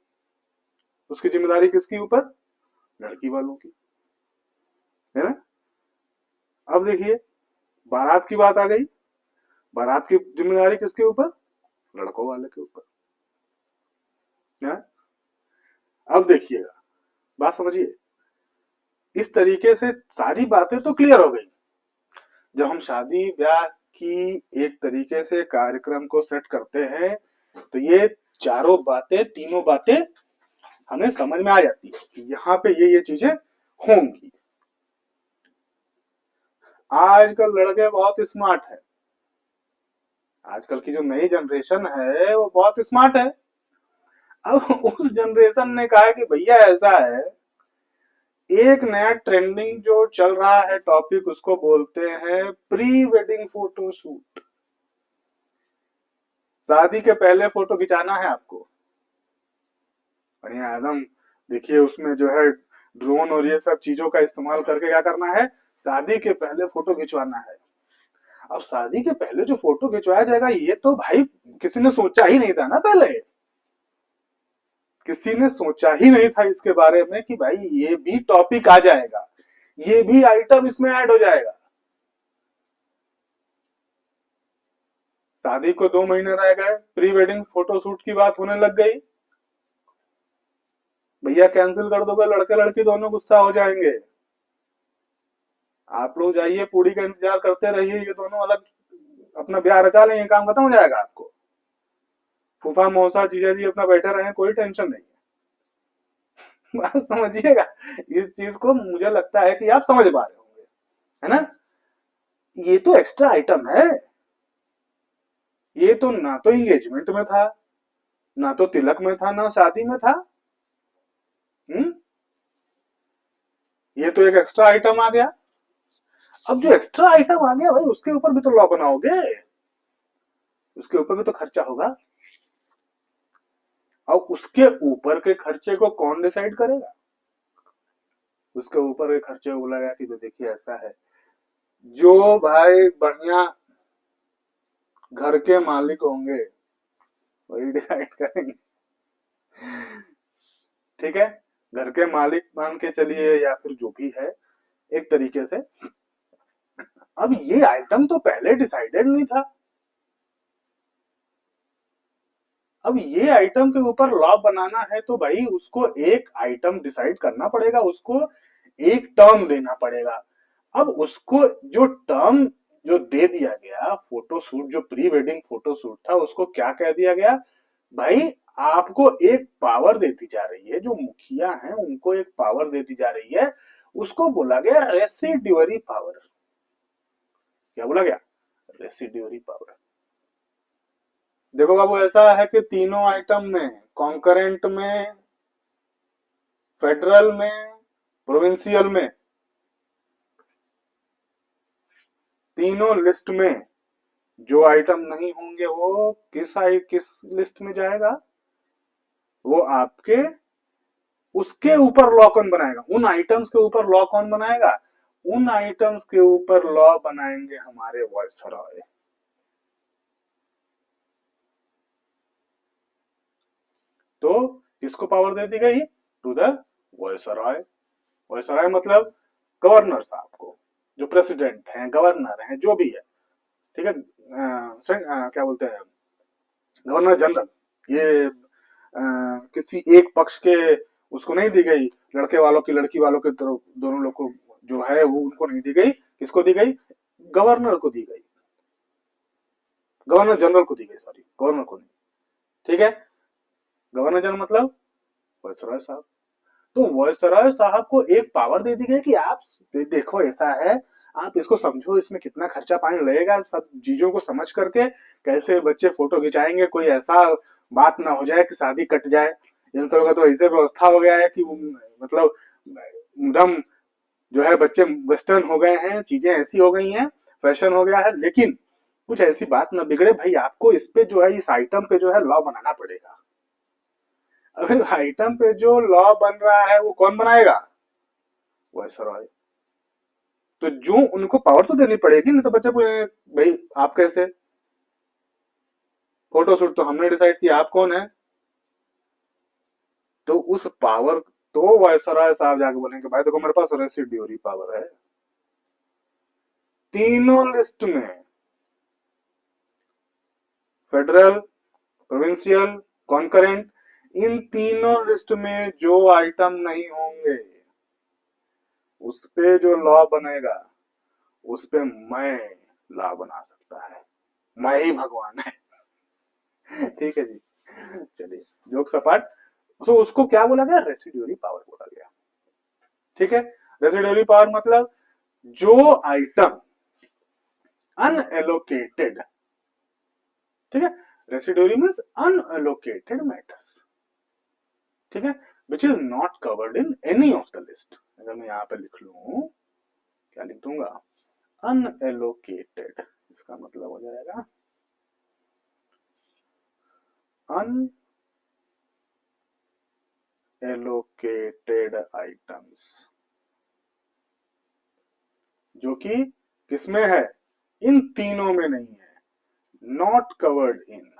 उसकी जिम्मेदारी किसकी ऊपर, लड़की वालों की, है ना। अब देखिए, बारात की बात आ गई, बारात की जिम्मेदारी किसके ऊपर, लड़कों वाले के ऊपर, है। अब देखिएगा, बात समझिए, इस तरीके से सारी बातें तो क्लियर हो गई। जब हम शादी ब्याह की एक तरीके से कार्यक्रम को सेट करते हैं तो ये चारों बातें, तीनों बातें हमें समझ में आ जाती है कि यहाँ पे ये चीजें होंगी। आजकल लड़के बहुत स्मार्ट है, आजकल की जो नई जनरेशन है वो बहुत स्मार्ट है। अब उस जनरेशन ने कहा कि भैया ऐसा है, एक नया ट्रेंडिंग जो चल रहा है टॉपिक, उसको बोलते हैं प्री वेडिंग फोटो शूट। शादी के पहले फोटो खिंचाना है आपको, बढ़िया एकदम, देखिए उसमें जो है ड्रोन और ये सब चीजों का इस्तेमाल करके क्या करना है, शादी के पहले फोटो खिंचवाना है। अब शादी के पहले जो फोटो खिंचवाया जाएगा, ये तो भाई किसी ने सोचा ही नहीं था ना पहले, किसी ने सोचा ही नहीं था इसके बारे में कि भाई ये भी टॉपिक आ जाएगा, ये भी आइटम इसमें ऐड हो जाएगा। शादी को 2 महीने रह गए, प्री वेडिंग फोटो शूट की बात होने लग गई, भैया कैंसिल कर दोगे, लड़के लड़की दोनों गुस्सा हो जाएंगे, आप लोग जाइए पूरी का इंतजार करते रहिए, ये दोनों अलग अपना ब्याह रचा लेंगे, काम खत्म हो जाएगा आपको, फूफा मौसा जीजा जी अपना बैठे रहे, कोई टेंशन नहीं है। बात समझिएगा, इस चीज को मुझे लगता है कि आप समझ पा रहे होंगे, है ना। ये तो एक्स्ट्रा आइटम है, ये तो ना तो एंगेजमेंट में था, ना तो तिलक में था, ना शादी में था। हम्म, ये तो एक एक्स्ट्रा आइटम आ गया। अब जो एक्स्ट्रा आइटम आ गया भाई, उसके ऊपर भी तो लॉ बनाओगे, उसके ऊपर भी तो खर्चा होगा, और उसके ऊपर के खर्चे को कौन डिसाइड करेगा, उसके ऊपर के खर्चे को बोला गया कि देखिए ऐसा है, जो भाई बढ़िया घर के मालिक होंगे वही डिसाइड करेंगे। ठीक है, घर के मालिक मान के चलिए या फिर जो भी है, एक तरीके से। अब ये आइटम तो पहले डिसाइडेड नहीं था, अब ये आइटम के ऊपर लॉ बनाना है तो भाई उसको एक आइटम डिसाइड करना पड़ेगा, उसको एक टर्म देना पड़ेगा। अब उसको जो टर्म जो दे दिया गया, फोटो शूट, जो प्री वेडिंग फोटो शूट था, उसको क्या कह दिया गया भाई, आपको एक पावर देती जा रही है, जो मुखिया हैं उनको एक पावर देती जा रही है, उसको बोला गया रेसिड्यूअरी पावर। क्या बोला गया, रेसिड्यूअरी पावर। देखो बाबू, ऐसा है कि तीनों आइटम में कॉन्करेंट में फेडरल में, प्रोविंशियल में, तीनों लिस्ट में जो आइटम नहीं होंगे वो किस लिस्ट में जाएगा? वो आपके उसके ऊपर लॉ कौन बनाएगा? उन आइटम्स के ऊपर लॉ कौन बनाएगा? उन आइटम्स के ऊपर लॉ बनाएंगे हमारे वायसरॉय। तो किसको पावर दे दी गई? To the viceroy. वायसरॉय मतलब गवर्नर साहब को, जो प्रेसिडेंट हैं, गवर्नर हैं, जो भी है, ठीक है। क्या बोलते हैं, गवर्नर जनरल। ये किसी एक पक्ष के उसको नहीं दी गई, लड़के वालों की लड़की वालों के तरफ दोनों लोग को जो है वो उनको नहीं दी गई। किसको दी गई? गवर्नर को दी गई, गवर्नर जनरल को दी गई, सॉरी गवर्नर को नहीं, ठीक है। गवर्नर जनरल मतलब वायसरॉय साहब। तो वायसरॉय साहब को एक पावर दे दी गई कि आप देखो ऐसा है, आप इसको समझो, इसमें कितना खर्चा पानी लगेगा, सब चीजों को समझ करके कैसे बच्चे फोटो खिंचाएंगे, कोई ऐसा बात ना हो जाए कि शादी कट जाए। इन सब का तो ऐसे व्यवस्था हो गया है कि मतलब एकदम जो है बच्चे वेस्टर्न हो गए हैं, चीजें ऐसी हो गई हैं, फैशन हो गया है, लेकिन कुछ ऐसी बात ना बिगड़े भाई, आपको इस पे जो है, इस आइटम पे जो है लॉ बनाना पड़ेगा। अब आइटम पे जो लॉ बन रहा है वो कौन बनाएगा? वायसरॉय। तो जो उनको पावर तो देनी पड़ेगी, नहीं तो बच्चे पूछेंगे भाई आप कैसे, फोटो शूट तो हमने डिसाइड किया, आप कौन है? तो उस पावर, तो वायसरॉय साहब जाके बोलेंगे भाई देखो मेरे पास रेसिड्यूरी पावर है, तीनों लिस्ट में, फेडरल, प्रोविंशियल, कॉन्करेंट, इन तीनों लिस्ट में जो आइटम नहीं होंगे उस पे जो लॉ बनेगा उस पे मैं लॉ बना सकता है, मैं ही भगवान है। ठीक है जी, चलिए जोक सपाट। तो उसको क्या बोला गया? रेसिड्यूरी पावर बोला गया, ठीक है। रेसिड्यूरी पावर मतलब जो आइटम अनएलोकेटेड, ठीक है, रेसिड्यूरी मींस अनएलोकेटेड मैटर्स, ठीक है, which is not covered in any of the list. अगर मैं यहां पे लिख लू, क्या लिख दूंगा? अनएलोकेटेड, इसका मतलब हो जाएगा अनएलोकेटेड आइटम्स, जो कि किसमें है? इन तीनों में नहीं है, नॉट कवर्ड इन।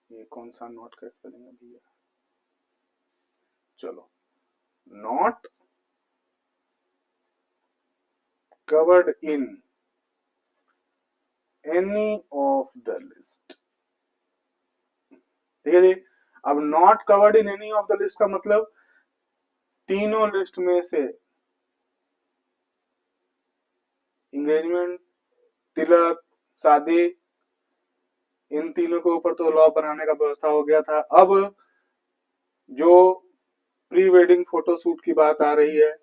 ये कौन सा नॉट का स्पेलिंग है भैया? चलो, not covered in any of the list, ठीक है जी। अब not covered in any of the list का मतलब तीनों लिस्ट में से इंगेजमेंट, तिलक, शादी, इन तीनों के ऊपर तो लॉ बनाने का व्यवस्था हो गया था। अब जो प्री वेडिंग फोटो शूट की बात आ रही है,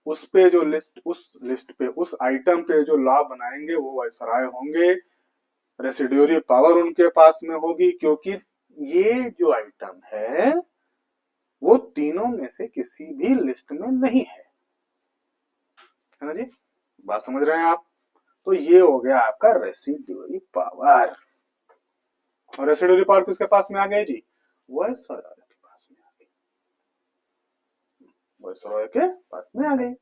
उस पे जो लिस्ट, उस लिस्ट पे, उस आइटम पे जो लॉ बनाएंगे वो वायसराय होंगे, रेसिड्यूरी पावर उनके पास में होगी, क्योंकि ये जो आइटम है वो तीनों में से किसी भी लिस्ट में नहीं है ना जी? बात समझ रहे हैं आप? तो ये हो गया आपका रेसिड्यूरी पावर। और रेसिड्यूरी पावर किसके पास में आ गई जी? वायसराय के पास में आ गई, वायसराय के पास में आ गई।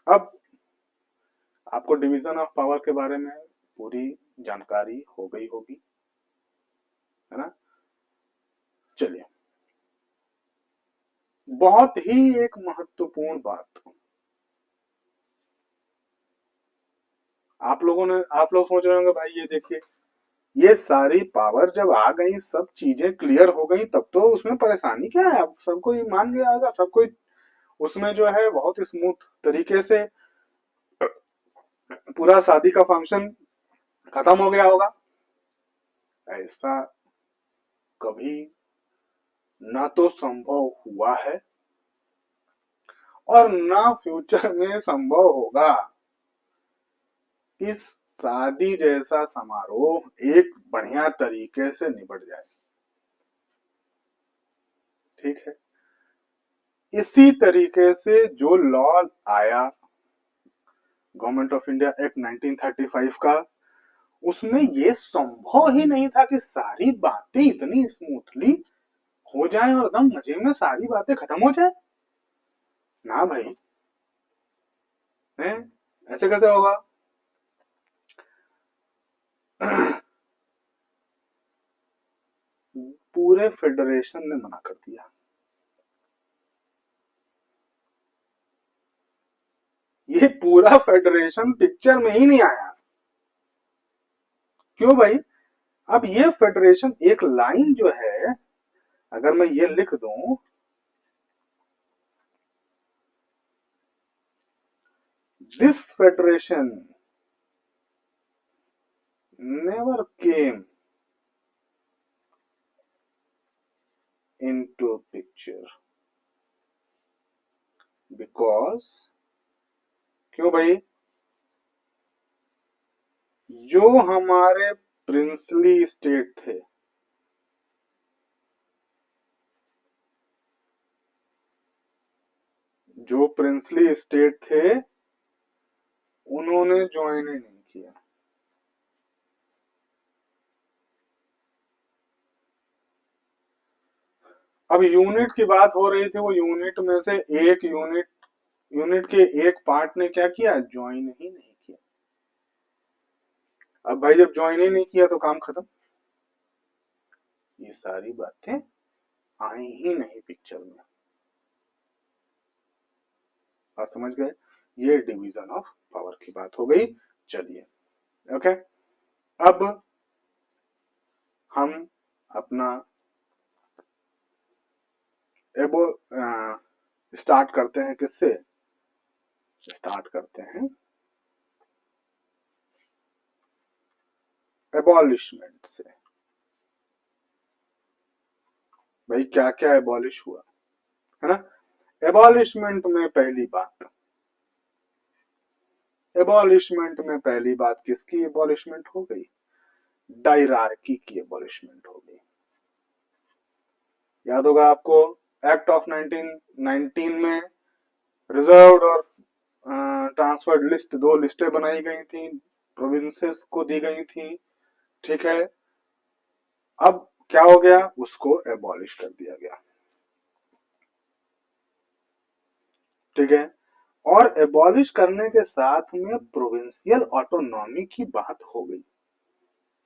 अब आपको डिवीजन ऑफ पावर के बारे में पूरी जानकारी हो गई होगी, है ना? चलिए, बहुत ही एक महत्वपूर्ण बात, आप लोग सोच रहे होंगे भाई ये देखिए, ये सारी पावर जब आ गई, सब चीजें क्लियर हो गई, तब तो उसमें परेशानी क्या है? अब सब कोई मान गया होगा, सब कोई उसमें जो है बहुत स्मूथ तरीके से पूरा शादी का फंक्शन खत्म हो गया होगा। ऐसा कभी ना तो संभव हुआ है और ना फ्यूचर में संभव होगा। इस शादी जैसा समारोह एक बढ़िया तरीके से निपट जाए। ठीक है, इसी तरीके से जो लॉ आया गवर्नमेंट ऑफ इंडिया एक्ट 1935 का, उसमें ये संभव ही नहीं था कि सारी बातें इतनी स्मूथली हो जाए और एकदम मजे में सारी बातें खत्म हो जाए। ना भाई, है ऐसे कैसे होगा? पूरे फेडरेशन ने मना कर दिया। ये पूरा फेडरेशन पिक्चर में ही नहीं आया। क्यों भाई? अब ये फेडरेशन एक लाइन जो है, अगर मैं ये लिख दूं, this federation never came into picture because, क्यों भाई? जो हमारे प्रिंसली स्टेट थे, जो प्रिंसली स्टेट थे, उन्होंने ज्वाइन ही नहीं किया। अब यूनिट की बात हो रही थी, वो यूनिट में से एक यूनिट के एक पार्ट ने क्या किया? ज्वाइन ही नहीं किया। अब भाई जब ज्वाइन ही नहीं किया तो काम खत्म। ये सारी बातें आई ही नहीं पिक्चर में। बात समझ गए? ये डिवीजन ऑफ पावर की बात हो गई। चलिए, ओके, अब हम अपना एबो स्टार्ट करते हैं। किससे स्टार्ट करते हैं? एबॉलिशमेंट से। भाई क्या क्या एबॉलिश हुआ, है ना? एबॉलिशमेंट में पहली बात, एबॉलिशमेंट में पहली बात किसकी एबॉलिशमेंट हो गई? डायरार्की की एबॉलिशमेंट हो गई। याद होगा आपको, एक्ट ऑफ 1919 में रिजर्व्ड और ट्रांसफर्ड लिस्ट, दो लिस्टें बनाई गई थी, प्रोविंसेस को दी गई थी। ठीक है, अब क्या हो गया? उसको एबॉलिश कर दिया गया। ठीक है, और एबॉलिश करने के साथ में प्रोविंशियल ऑटोनॉमी की बात हो गई।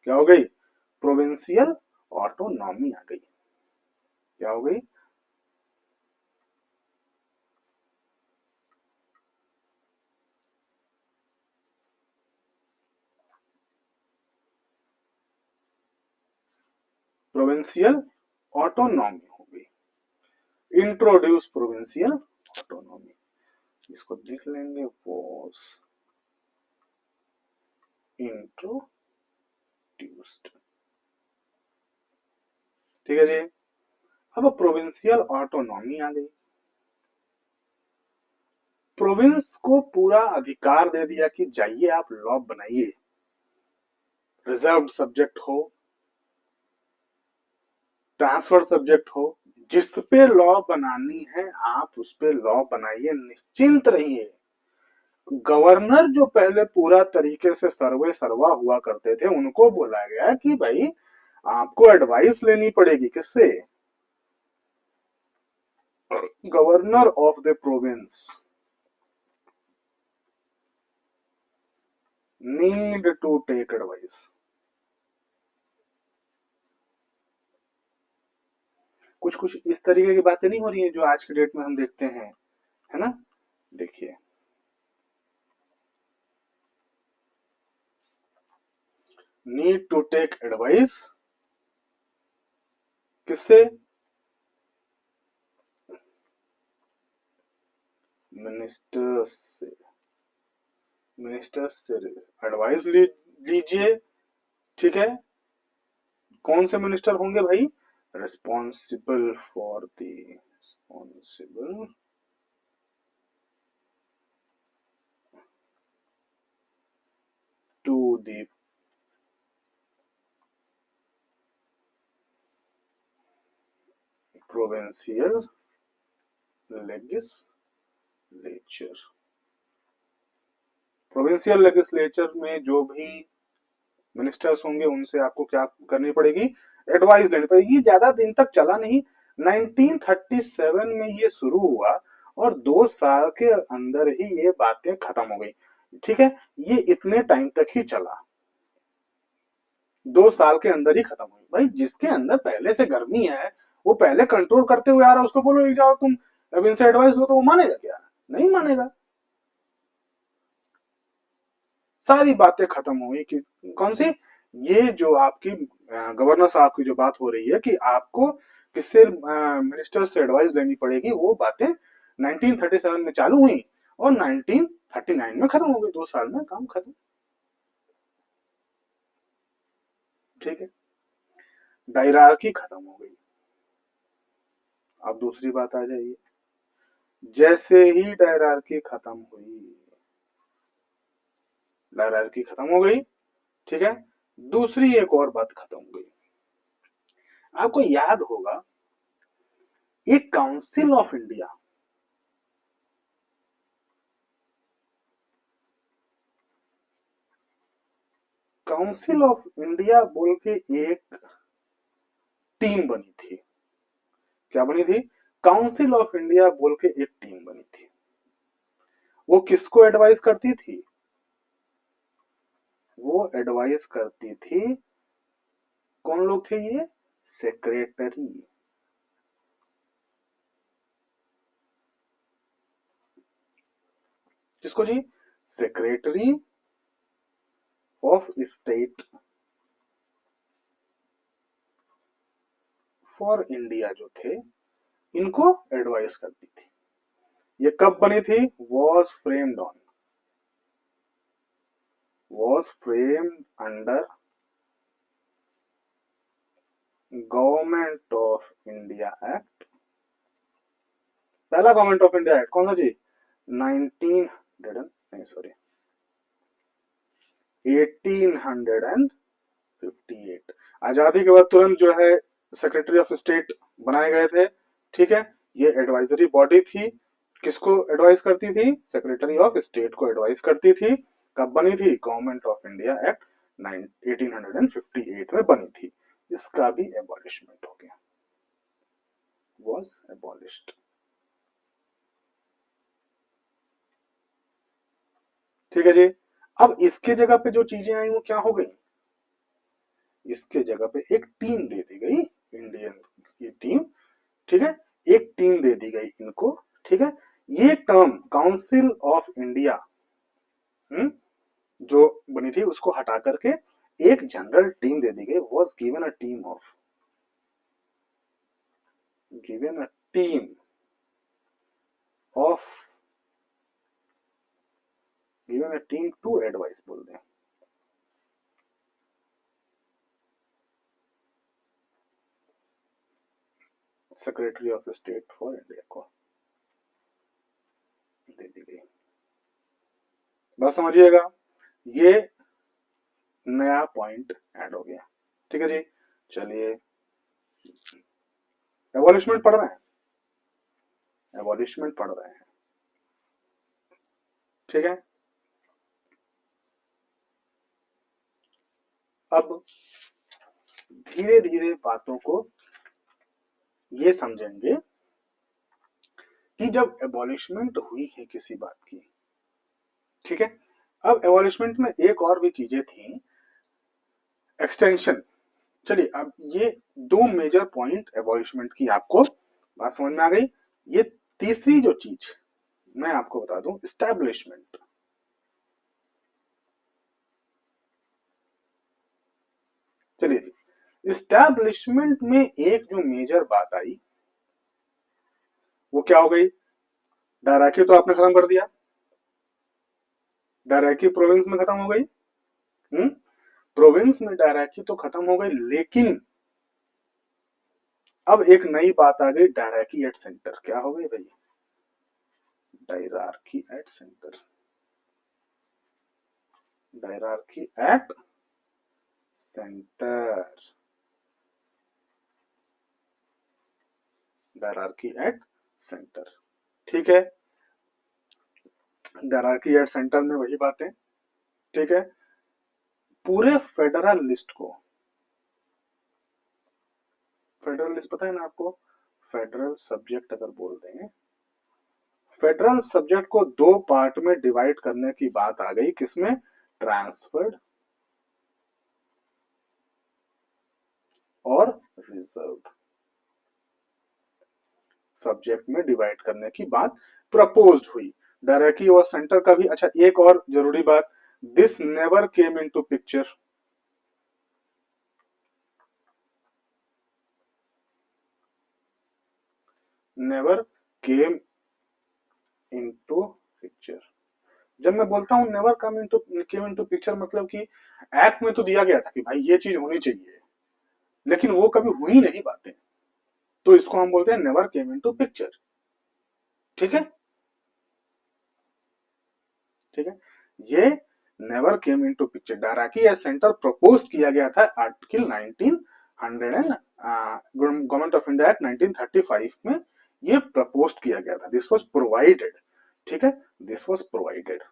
क्या हो गई? प्रोविंशियल ऑटोनॉमी आ गई। क्या हो गई? प्रोविंशियल ऑटोनॉमी हो गई। इंट्रोड्यूस प्रोविंशियल ऑटोनॉमी, इसको देख लेंगे, वॉज इंट्रोड्यूस्ड। ठीक है जी। अब प्रोविंशियल ऑटोनॉमी आ गई, प्रोविंस को पूरा अधिकार दे दिया कि जाइए आप लॉ बनाइए, रिजर्व्ड सब्जेक्ट हो, ट्रांसफर सब्जेक्ट हो, जिस पे लॉ बनानी है आप उस पे लॉ बनाइए, निश्चिंत रहिए। गवर्नर जो पहले पूरा तरीके से सर्वे सर्वा हुआ करते थे, उनको बोला गया कि भाई आपको एडवाइस लेनी पड़ेगी। किससे? Governor of the province need to take advice. कुछ कुछ इस तरीके की बातें नहीं हो रही है जो आज के डेट में हम देखते हैं, है ना? देखिए, नीड टू टेक एडवाइस किससे? मिनिस्टर्स से। मिनिस्टर्स से एडवाइस लीजिए। ठीक है, कौन से मिनिस्टर होंगे भाई? Responsible for the responsible the provincial legislature. Provincial legislature में जो भी मिनिस्टर्स होंगे उनसे आपको क्या करनी पड़ेगी, एडवाइस लेनी पड़ेगी। ज्यादा दिन तक चला नहीं, 1937 में ये शुरू हुआ और 2 साल के अंदर ही ये बातें खत्म हो गई। ठीक है, ये इतने टाइम तक ही चला, 2 साल के अंदर ही खत्म हुई। भाई जिसके अंदर पहले से गर्मी है वो पहले कंट्रोल करते हुए आ रहा है, उसको बोलो जाओ तुम अब इनसे एडवाइस लो, तो वो मानेगा क्या? नहीं मानेगा। सारी बातें खत्म हुई कि कौन सी, ये जो आपकी गवर्नर साहब की जो बात हो रही है कि आपको किससे मिनिस्टर से एडवाइस लेनी पड़ेगी, वो बातें 1937 में चालू हुई और 1939 में खत्म हो गई। 2 साल में काम खत्म। ठीक है, डायरार्की खत्म हो गई। अब दूसरी बात आ जाइए, जैसे ही डायरार्की खत्म हुई, डायरार्की खत्म हो गई, ठीक है, दूसरी एक और बात खत्म हो गई। आपको याद होगा एक council of India, council of India बोल के एक टीम बनी थी। क्या बनी थी? काउंसिल ऑफ इंडिया बोल के एक टीम बनी थी। वो किसको एडवाइस करती थी? वो एडवाइस करती थी, कौन लोग थे ये? सेक्रेटरी। किसको जी? Secretary of state for India जो थे, इनको एडवाइस करती थी। ये कब बनी थी? Was framed on, was framed under government of India act. पहला गवर्नमेंट ऑफ इंडिया एक्ट कौन सा जी? 1900 नहीं सॉरी 1858। आजादी के बाद तुरंत जो है सेक्रेटरी ऑफ स्टेट बनाए गए थे। ठीक है, ये एडवाइजरी बॉडी थी, किसको एडवाइस करती थी? सेक्रेटरी ऑफ स्टेट को एडवाइस करती थी। कब बनी थी? गवर्नमेंट ऑफ इंडिया एक्ट 1858 में बनी थी। इसका भी एबॉलिशमेंट हो गया, वॉज एबॉलिश्ड। ठीक है जी। अब इसके जगह पे जो चीजें आई वो क्या हो गई? इसके जगह पे एक टीम दे दी गई, इंडियन की टीम। ठीक है, एक टीम दे दी गई इनको। ठीक है, ये टर्म काउंसिल ऑफ इंडिया जो बनी थी उसको हटा करके एक जनरल टीम दे दी गई। Was given a team of, given a team of, given a team to advice बोल दें। Secretary of state for India को दे दी गई। बस समझिएगा, ये नया पॉइंट ऐड हो गया। ठीक है जी, चलिए एबॉलिशमेंट पढ़ रहे हैं, एबॉलिशमेंट पढ़ रहे हैं। ठीक है, अब धीरे धीरे बातों को ये समझेंगे कि जब एबॉलिशमेंट हुई है किसी बात की, ठीक है, अब एबॉलिशमेंट में एक और भी चीजें थी, एक्सटेंशन। चलिए अब ये 2 मेजर पॉइंट एबॉलिशमेंट की आपको बात समझ में आ गई। ये तीसरी जो चीज मैं आपको बता दूं, एस्टैब्लिशमेंट। चलिए, एस्टैब्लिशमेंट में एक जो मेजर बात आई वो क्या हो गई? डायरार्की तो आपने खत्म कर दिया, डायरार्की प्रोविंस में खत्म हो गई। प्रोविंस में डायरार्की तो खत्म हो गई, लेकिन अब एक नई बात आ गई, डायरार्की एट सेंटर। क्या हो गई भाई? Dyarchy at centre. Dyarchy at centre, dyarchy at centre. ठीक है, डायरार्की एट सेंटर में वही बातें। ठीक है, पूरे फेडरल लिस्ट को, फेडरल लिस्ट पता है ना आपको, फेडरल सब्जेक्ट अगर बोल दें, फेडरल सब्जेक्ट को दो पार्ट में डिवाइड करने की बात आ गई, किसमें, ट्रांसफर्ड और रिजर्व्ड सब्जेक्ट में डिवाइड करने की बात प्रपोज्ड हुई। डायरेक्टली और सेंटर का भी। अच्छा, एक और जरूरी बात, this never came into picture, never came into picture. जब मैं बोलता हूं नेवर केम इनटू पिक्चर, मतलब कि एक्ट में तो दिया गया था कि भाई ये चीज होनी चाहिए, लेकिन वो कभी हुई नहीं बातें, तो इसको हम बोलते हैं नेवर केम इनटू पिक्चर। ठीक है, ठीक है, ये never came into picture. Dyarchy as centre propose किया गया था article 1900 and government of India act 1935 में, ये प्रपोज किया गया था। This was provided. ठीक है, दिस वाज प्रोवाइडेड।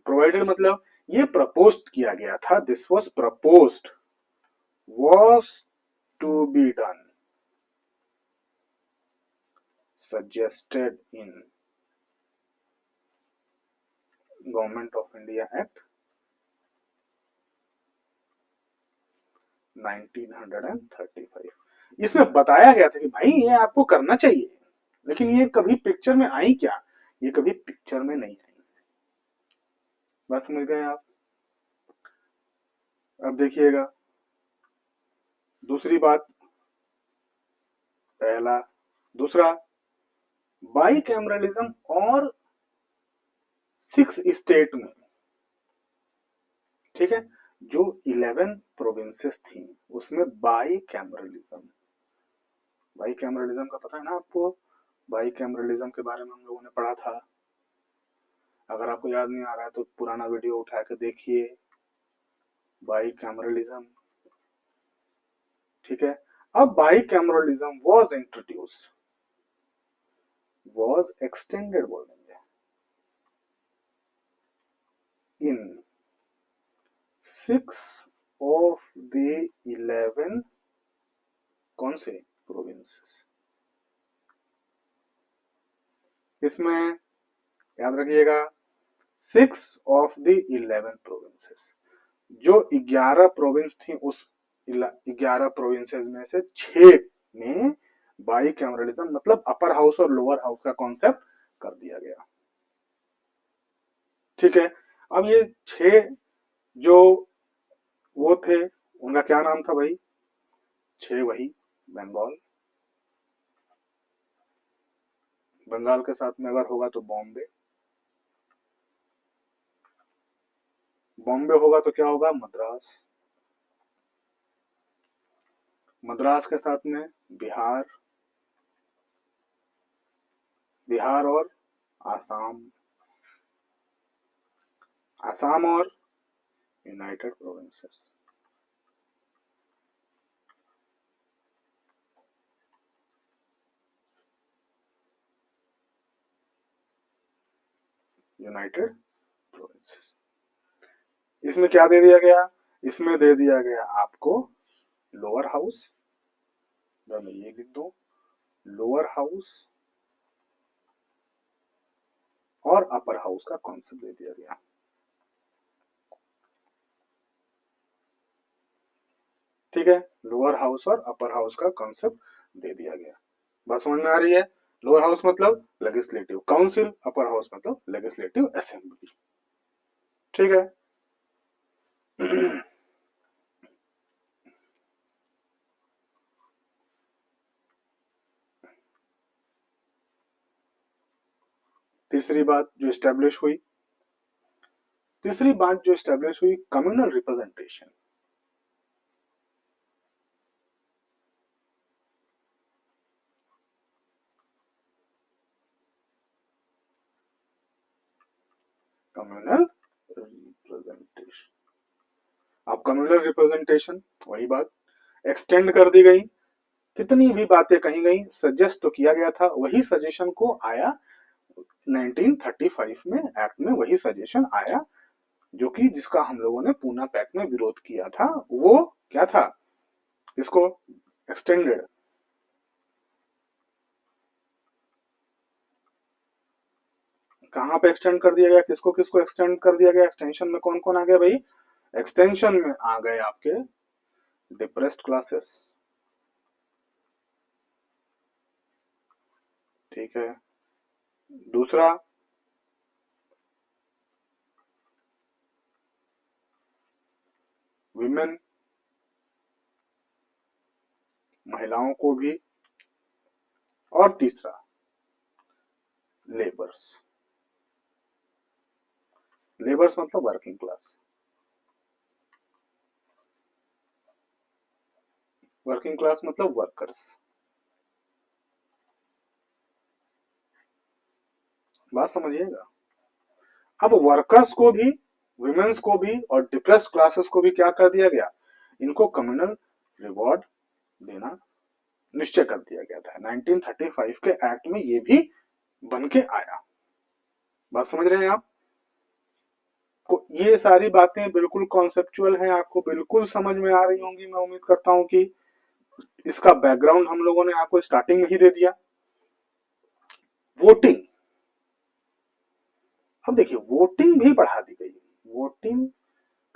प्रोवाइडेड मतलब ये प्रपोज किया गया था, this was proposed, was to be done, suggested in government of India act 1935। इसमें बताया गया था कि भाई ये आपको करना चाहिए, लेकिन ये कभी पिक्चर में आई क्या, ये कभी पिक्चर में नहीं आई। बात समझ गए आप। अब देखिएगा दूसरी बात, पहला, दूसरा, बाई कैमरलिज्म और 6 स्टेट में। ठीक है, जो 11 प्रोविंसेस थी उसमें बाई कैमरलिज्म, बाई कैमरलिज्म का पता है ना आपको, बाई कैमरलिज्म के बारे में हम लोगों ने पढ़ा था। अगर आपको याद नहीं आ रहा है तो पुराना वीडियो उठा के देखिए, बाई कैमरलिज्म। ठीक है, अब by cameralism was introduce, was extended बोल देंगे, इन 6 ऑफ द 11, कौन से, प्रोविंसेस। इसमें याद रखिएगा 6 ऑफ द 11 प्रोविंसेस, जो 11 प्रोविंस थी उस 11 प्रोविंसेस में से 6 में बाई कैमरलिज्म मतलब अपर हाउस और लोअर हाउस का कॉन्सेप्ट कर दिया गया। ठीक है, अब ये 6 जो वो थे उनका क्या नाम था भाई, 6 वही, बंगाल, बंगाल के साथ में अगर होगा तो बॉम्बे, बॉम्बे होगा तो क्या होगा, मद्रास, मद्रास के साथ में बिहार, बिहार और आसाम, आसाम और यूनाइटेड प्रोविंसेस, यूनाइटेड प्रोविंसेस। इसमें क्या दे दिया गया, इसमें दे दिया गया आपको लोअर हाउस, मैं ये लिख दूं, लोअर हाउस और अपर हाउस का कॉन्सेप्ट दे दिया गया। ठीक है, लोअर हाउस और अपर हाउस का कॉन्सेप्ट दे दिया गया। बात समझ में आ रही है। लोअर हाउस मतलब लेजिस्लेटिव काउंसिल, अपर हाउस मतलब लेजिस्लेटिव असेंबली। ठीक है। तीसरी बात जो स्टैब्लिश हुई, तीसरी बात जो स्टैब्लिश हुई, कम्युनल रिप्रेजेंटेशन। Communal representation. अब कम्युनल रिप्रेजेंटेशन वही बात एक्सटेंड कर दी गई, कितनी भी बातें कही गई, सजेस्ट तो किया गया था, वही सजेशन को आया 1935 में एक्ट में, वही सजेशन आया जो कि जिसका हम लोगों ने पूना पैक्ट में विरोध किया था। वो क्या था, इसको एक्सटेंडेड, कहां पे एक्सटेंड कर दिया गया, किसको किसको एक्सटेंड कर दिया गया, एक्सटेंशन में कौन कौन आ गया भाई, एक्सटेंशन में आ गए आपके डिप्रेस्ड क्लासेस, ठीक है। दूसरा विमेन, महिलाओं को भी, और तीसरा लेबर्स, लेबर्स मतलब वर्किंग क्लास, वर्किंग क्लास मतलब वर्कर्स, बात समझिएगा। अब वर्कर्स को भी, विमेन्स को भी और डिप्रेस्ड क्लासेस को भी क्या कर दिया गया, इनको कम्युनल रिवॉर्ड देना निश्चय कर दिया गया था। 1935 के एक्ट में ये भी बन के आया, बात समझ रहे हैं आप। को ये सारी बातें बिल्कुल कॉन्सेप्चुअल हैं, आपको बिल्कुल समझ में आ रही होंगी, मैं उम्मीद करता हूं कि इसका बैकग्राउंड हम लोगों ने आपको स्टार्टिंग में ही दे दिया। वोटिंग, अब देखिए वोटिंग भी बढ़ा दी गई, वोटिंग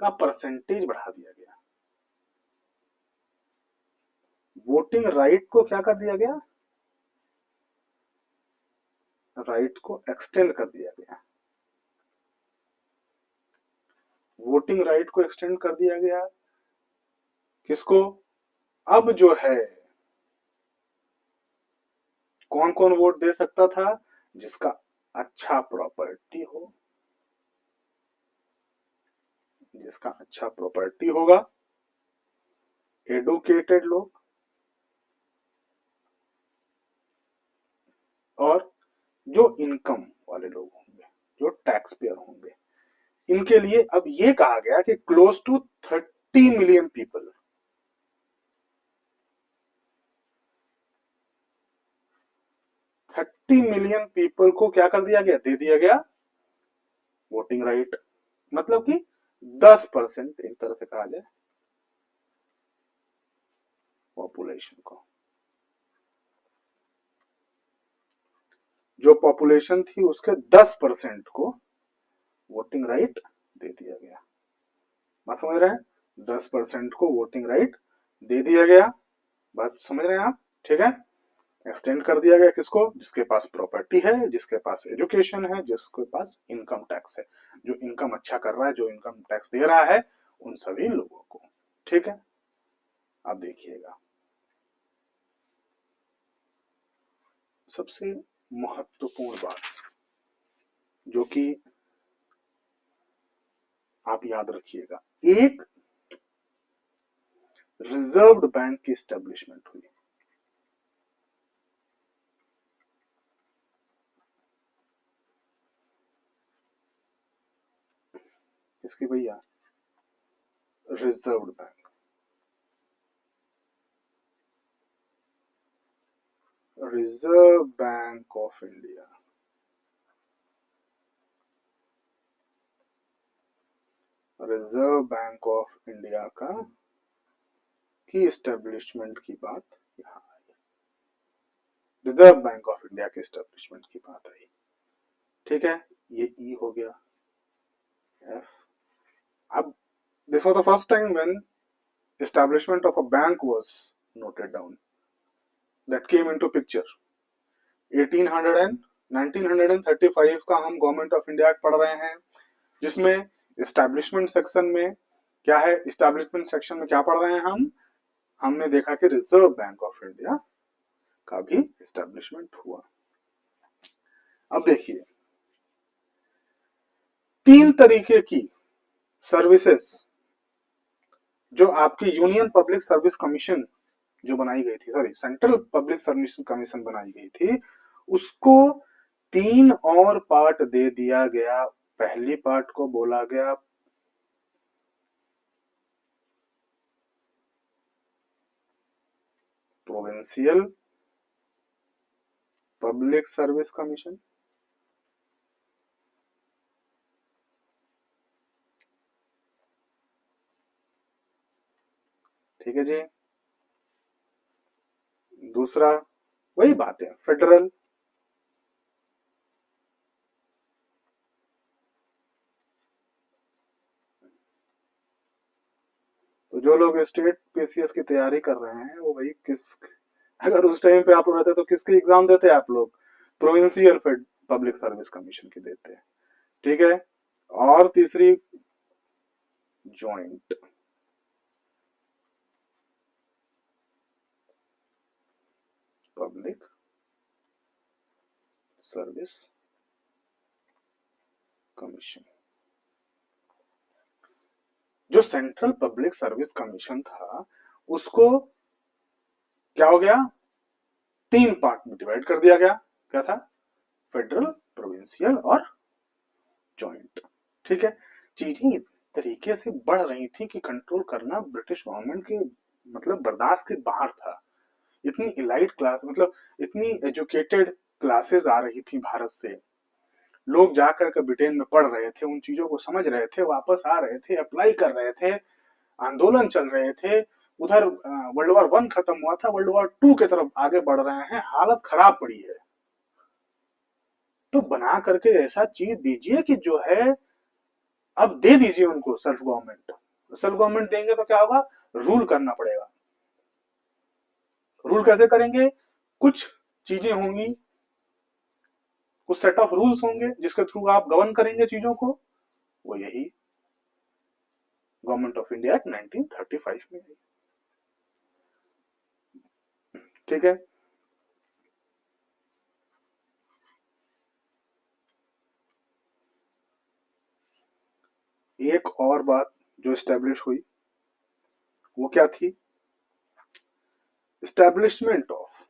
का परसेंटेज बढ़ा दिया गया, वोटिंग राइट को क्या कर दिया गया, राइट को एक्सटेंड कर दिया गया, वोटिंग राइट को एक्सटेंड कर दिया गया, किसको, अब जो है कौन कौन वोट दे सकता था, जिसका अच्छा प्रॉपर्टी हो, जिसका अच्छा प्रॉपर्टी होगा, एडुकेटेड लोग, और जो इनकम वाले लोग होंगे, जो टैक्स पेयर होंगे, इनके लिए अब ये कहा गया कि close to 30 million people, 30 million people को क्या कर दिया गया, दे दिया गया वोटिंग राइट, मतलब कि 10% एक तरह से कहा जाए पॉपुलेशन को, जो पॉपुलेशन थी उसके 10% को वोटिंग राइट दे दिया गया, बात समझ रहे हैं, 10% को वोटिंग राइट दे दिया गया, बात समझ रहे हैं आप, ठीक है। एक्सटेंड कर दिया गया किसको, जिसके पास प्रॉपर्टी है, जिसके पास एजुकेशन है, जिसके पास इनकम टैक्स है, जो इनकम अच्छा कर रहा है, जो इनकम टैक्स दे रहा है, उन सभी लोगों को, ठीक है। अब देखिएगा सबसे महत्वपूर्ण बात जो कि आप याद रखिएगा, एक रिजर्व्ड बैंक की स्टैब्लिशमेंट हुई, इसकी भैया reserved bank, reserve bank of India, reserve bank of India का की एस्टेब्लिशमेंट की बात यहाँ आई, रिजर्व बैंक ऑफ इंडिया के एस्टेब्लिशमेंट की बात आई, ठीक है। ये ई हो गया, एफ। अब this was the first time when establishment of a bank was noted down, that came into picture 1800 and 1935 का हम गवर्नमेंट ऑफ इंडिया पढ़ रहे हैं, जिसमें एस्टैब्लिशमेंट सेक्शन में क्या है, एस्टैब्लिशमेंट सेक्शन में क्या पढ़ रहे हैं हम, हमने देखा कि रिजर्व बैंक ऑफ इंडिया का भी एस्टैब्लिशमेंट हुआ। अब देखिए 3 तरीके की सर्विसेज जो आपकी यूनियन पब्लिक सर्विस कमीशन जो बनाई गई थी, sorry central public service commission बनाई गई थी, उसको 3 और पार्ट दे दिया गया पहली पार्ट को बोला गया प्रोविंशियल पब्लिक सर्विस कमीशन, ठीक है जी। दूसरा वही बात है, फेडरल। तो जो लोग स्टेट पीसीएस की तैयारी कर रहे हैं वो भाई किस, अगर उस टाइम पे आप लोग रहते तो किसकी एग्जाम देते आप लोग? प्रोविंशियल पब्लिक सर्विस कमीशन की देते हैं, ठीक है। और तीसरी जॉइंट पब्लिक सर्विस कमीशन। जो सेंट्रल पब्लिक सर्विस कमीशन था उसको क्या हो गया, 3 पार्ट में डिवाइड कर दिया गया। क्या था? फेडरल, प्रोविंशियल और जॉइंट, ठीक है। चीजें इस तरीके से बढ़ रही थी कि कंट्रोल करना ब्रिटिश गवर्नमेंट के मतलब बर्दाश्त के बाहर था। इतनी इलाइट क्लास, मतलब इतनी एजुकेटेड क्लासेस आ रही थी भारत से, लोग जाकर के ब्रिटेन में पढ़ रहे थे, उन चीजों को समझ रहे थे, वापस आ रहे थे, अप्लाई कर रहे थे, आंदोलन चल रहे थे। उधर वर्ल्ड वॉर 1 खत्म हुआ था, वर्ल्ड वॉर 2 की तरफ आगे बढ़ रहे हैं, हालत खराब पड़ी है। तो बना करके ऐसा चीज दीजिए कि जो है, अब दे दीजिए उनको सेल्फ गवर्नमेंट। सेल्फ गवर्नमेंट देंगे तो क्या होगा, रूल करना पड़ेगा। रूल कैसे करेंगे? कुछ चीजें होंगी, कुछ सेट ऑफ रूल्स होंगे जिसके थ्रू आप गवर्न करेंगे चीजों को। वो यही गवर्नमेंट ऑफ इंडिया एक्ट 1935 में है, ठीक है। एक और बात जो स्टैब्लिश हुई वो क्या थी? स्टैब्लिशमेंट ऑफ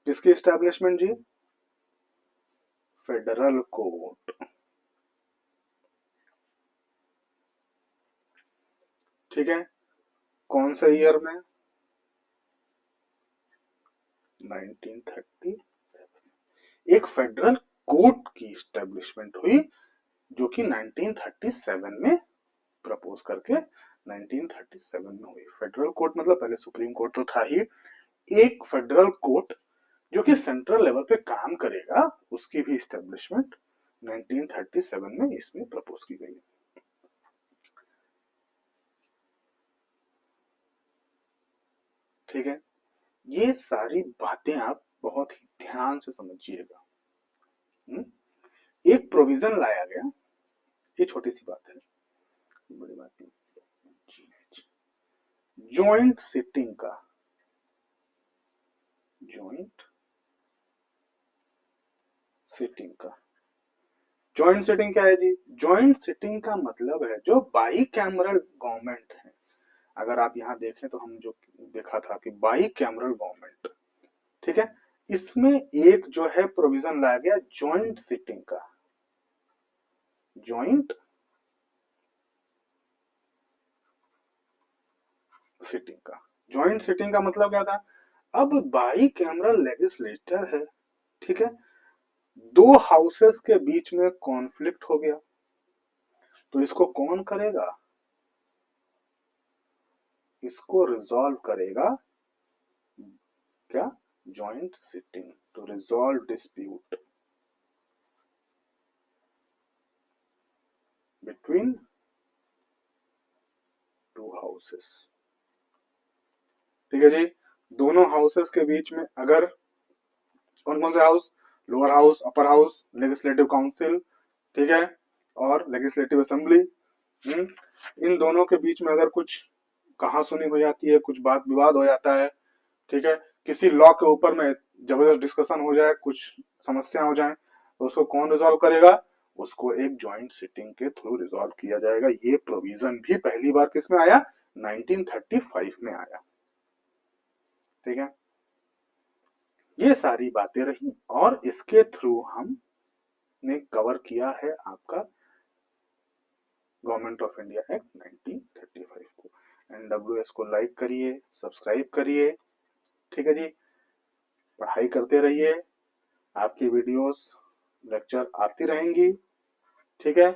किसकी स्टैब्लिशमेंट जी? फेडरल कोर्ट, ठीक है। कौन से ईयर में? 1937। एक फेडरल कोर्ट की स्टैब्लिशमेंट हुई जो कि 1937 में प्रपोज करके 1937 में हुई। फेडरल कोर्ट मतलब पहले सुप्रीम कोर्ट तो था ही, एक फेडरल कोर्ट जो कि सेंट्रल लेवल पे काम करेगा, उसकी भी स्टैब्लिशमेंट 1937 में इसमें प्रपोज की गई, ठीक है। ये सारी बातें आप बहुत ही ध्यान से समझिएगा। एक प्रोविजन लाया गया, ये छोटी सी बात है, बड़ी बात नहीं। जॉइंट सिटिंग का, जॉइंट सिटिंग का, जॉइंट सिटिंग क्या है जी? जॉइंट सिटिंग का मतलब है जो बाई कैमरल गवर्नमेंट है। अगर आप यहाँ देखें तो हम जो देखा था कि बाई कैमरल गवर्नमेंट, ठीक है, इसमें एक जो है प्रोविजन लाया गया जॉइंट सिटिंग का। जॉइंट सिटिंग का, जॉइंट सिटिंग का मतलब क्या था? अब बाई कैमरल लेजिस्लेटर है, ठीक है, दो हाउसेस के बीच में कॉन्फ्लिक्ट हो गया, तो इसको कौन करेगा? इसको रिजॉल्व करेगा क्या? Joint sitting, to resolve dispute between two houses, ठीक है जी। दोनों हाउसेस के बीच में अगर, कौन कौन से house? Lower house, upper house, legislative council, ठीक है, और लेजिस्लेटिव असेंबली। इन दोनों के बीच में अगर कुछ कहा सुनी हो जाती है, कुछ बात विवाद हो जाता है, ठीक है, किसी लॉ के ऊपर में जबरदस्त डिस्कशन हो जाए, कुछ समस्या हो जाए, तो उसको कौन रिजॉल्व करेगा? उसको एक जॉइंट सिटिंग के थ्रू रिजॉल्व किया जाएगा। ये प्रोविजन भी पहली बार किसमें आया? 1935 में आया, ठीक है। ये सारी बातें रही और इसके थ्रू हमने कवर किया है आपका गवर्नमेंट ऑफ इंडिया एक्ट 1935 को। NWS को लाइक करिए, सब्सक्राइब करिए, ठीक है जी। पढ़ाई करते रहिए, आपकी वीडियोस लेक्चर आती रहेंगी, ठीक है।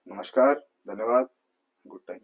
नमस्कार, धन्यवाद, गुड टाइम।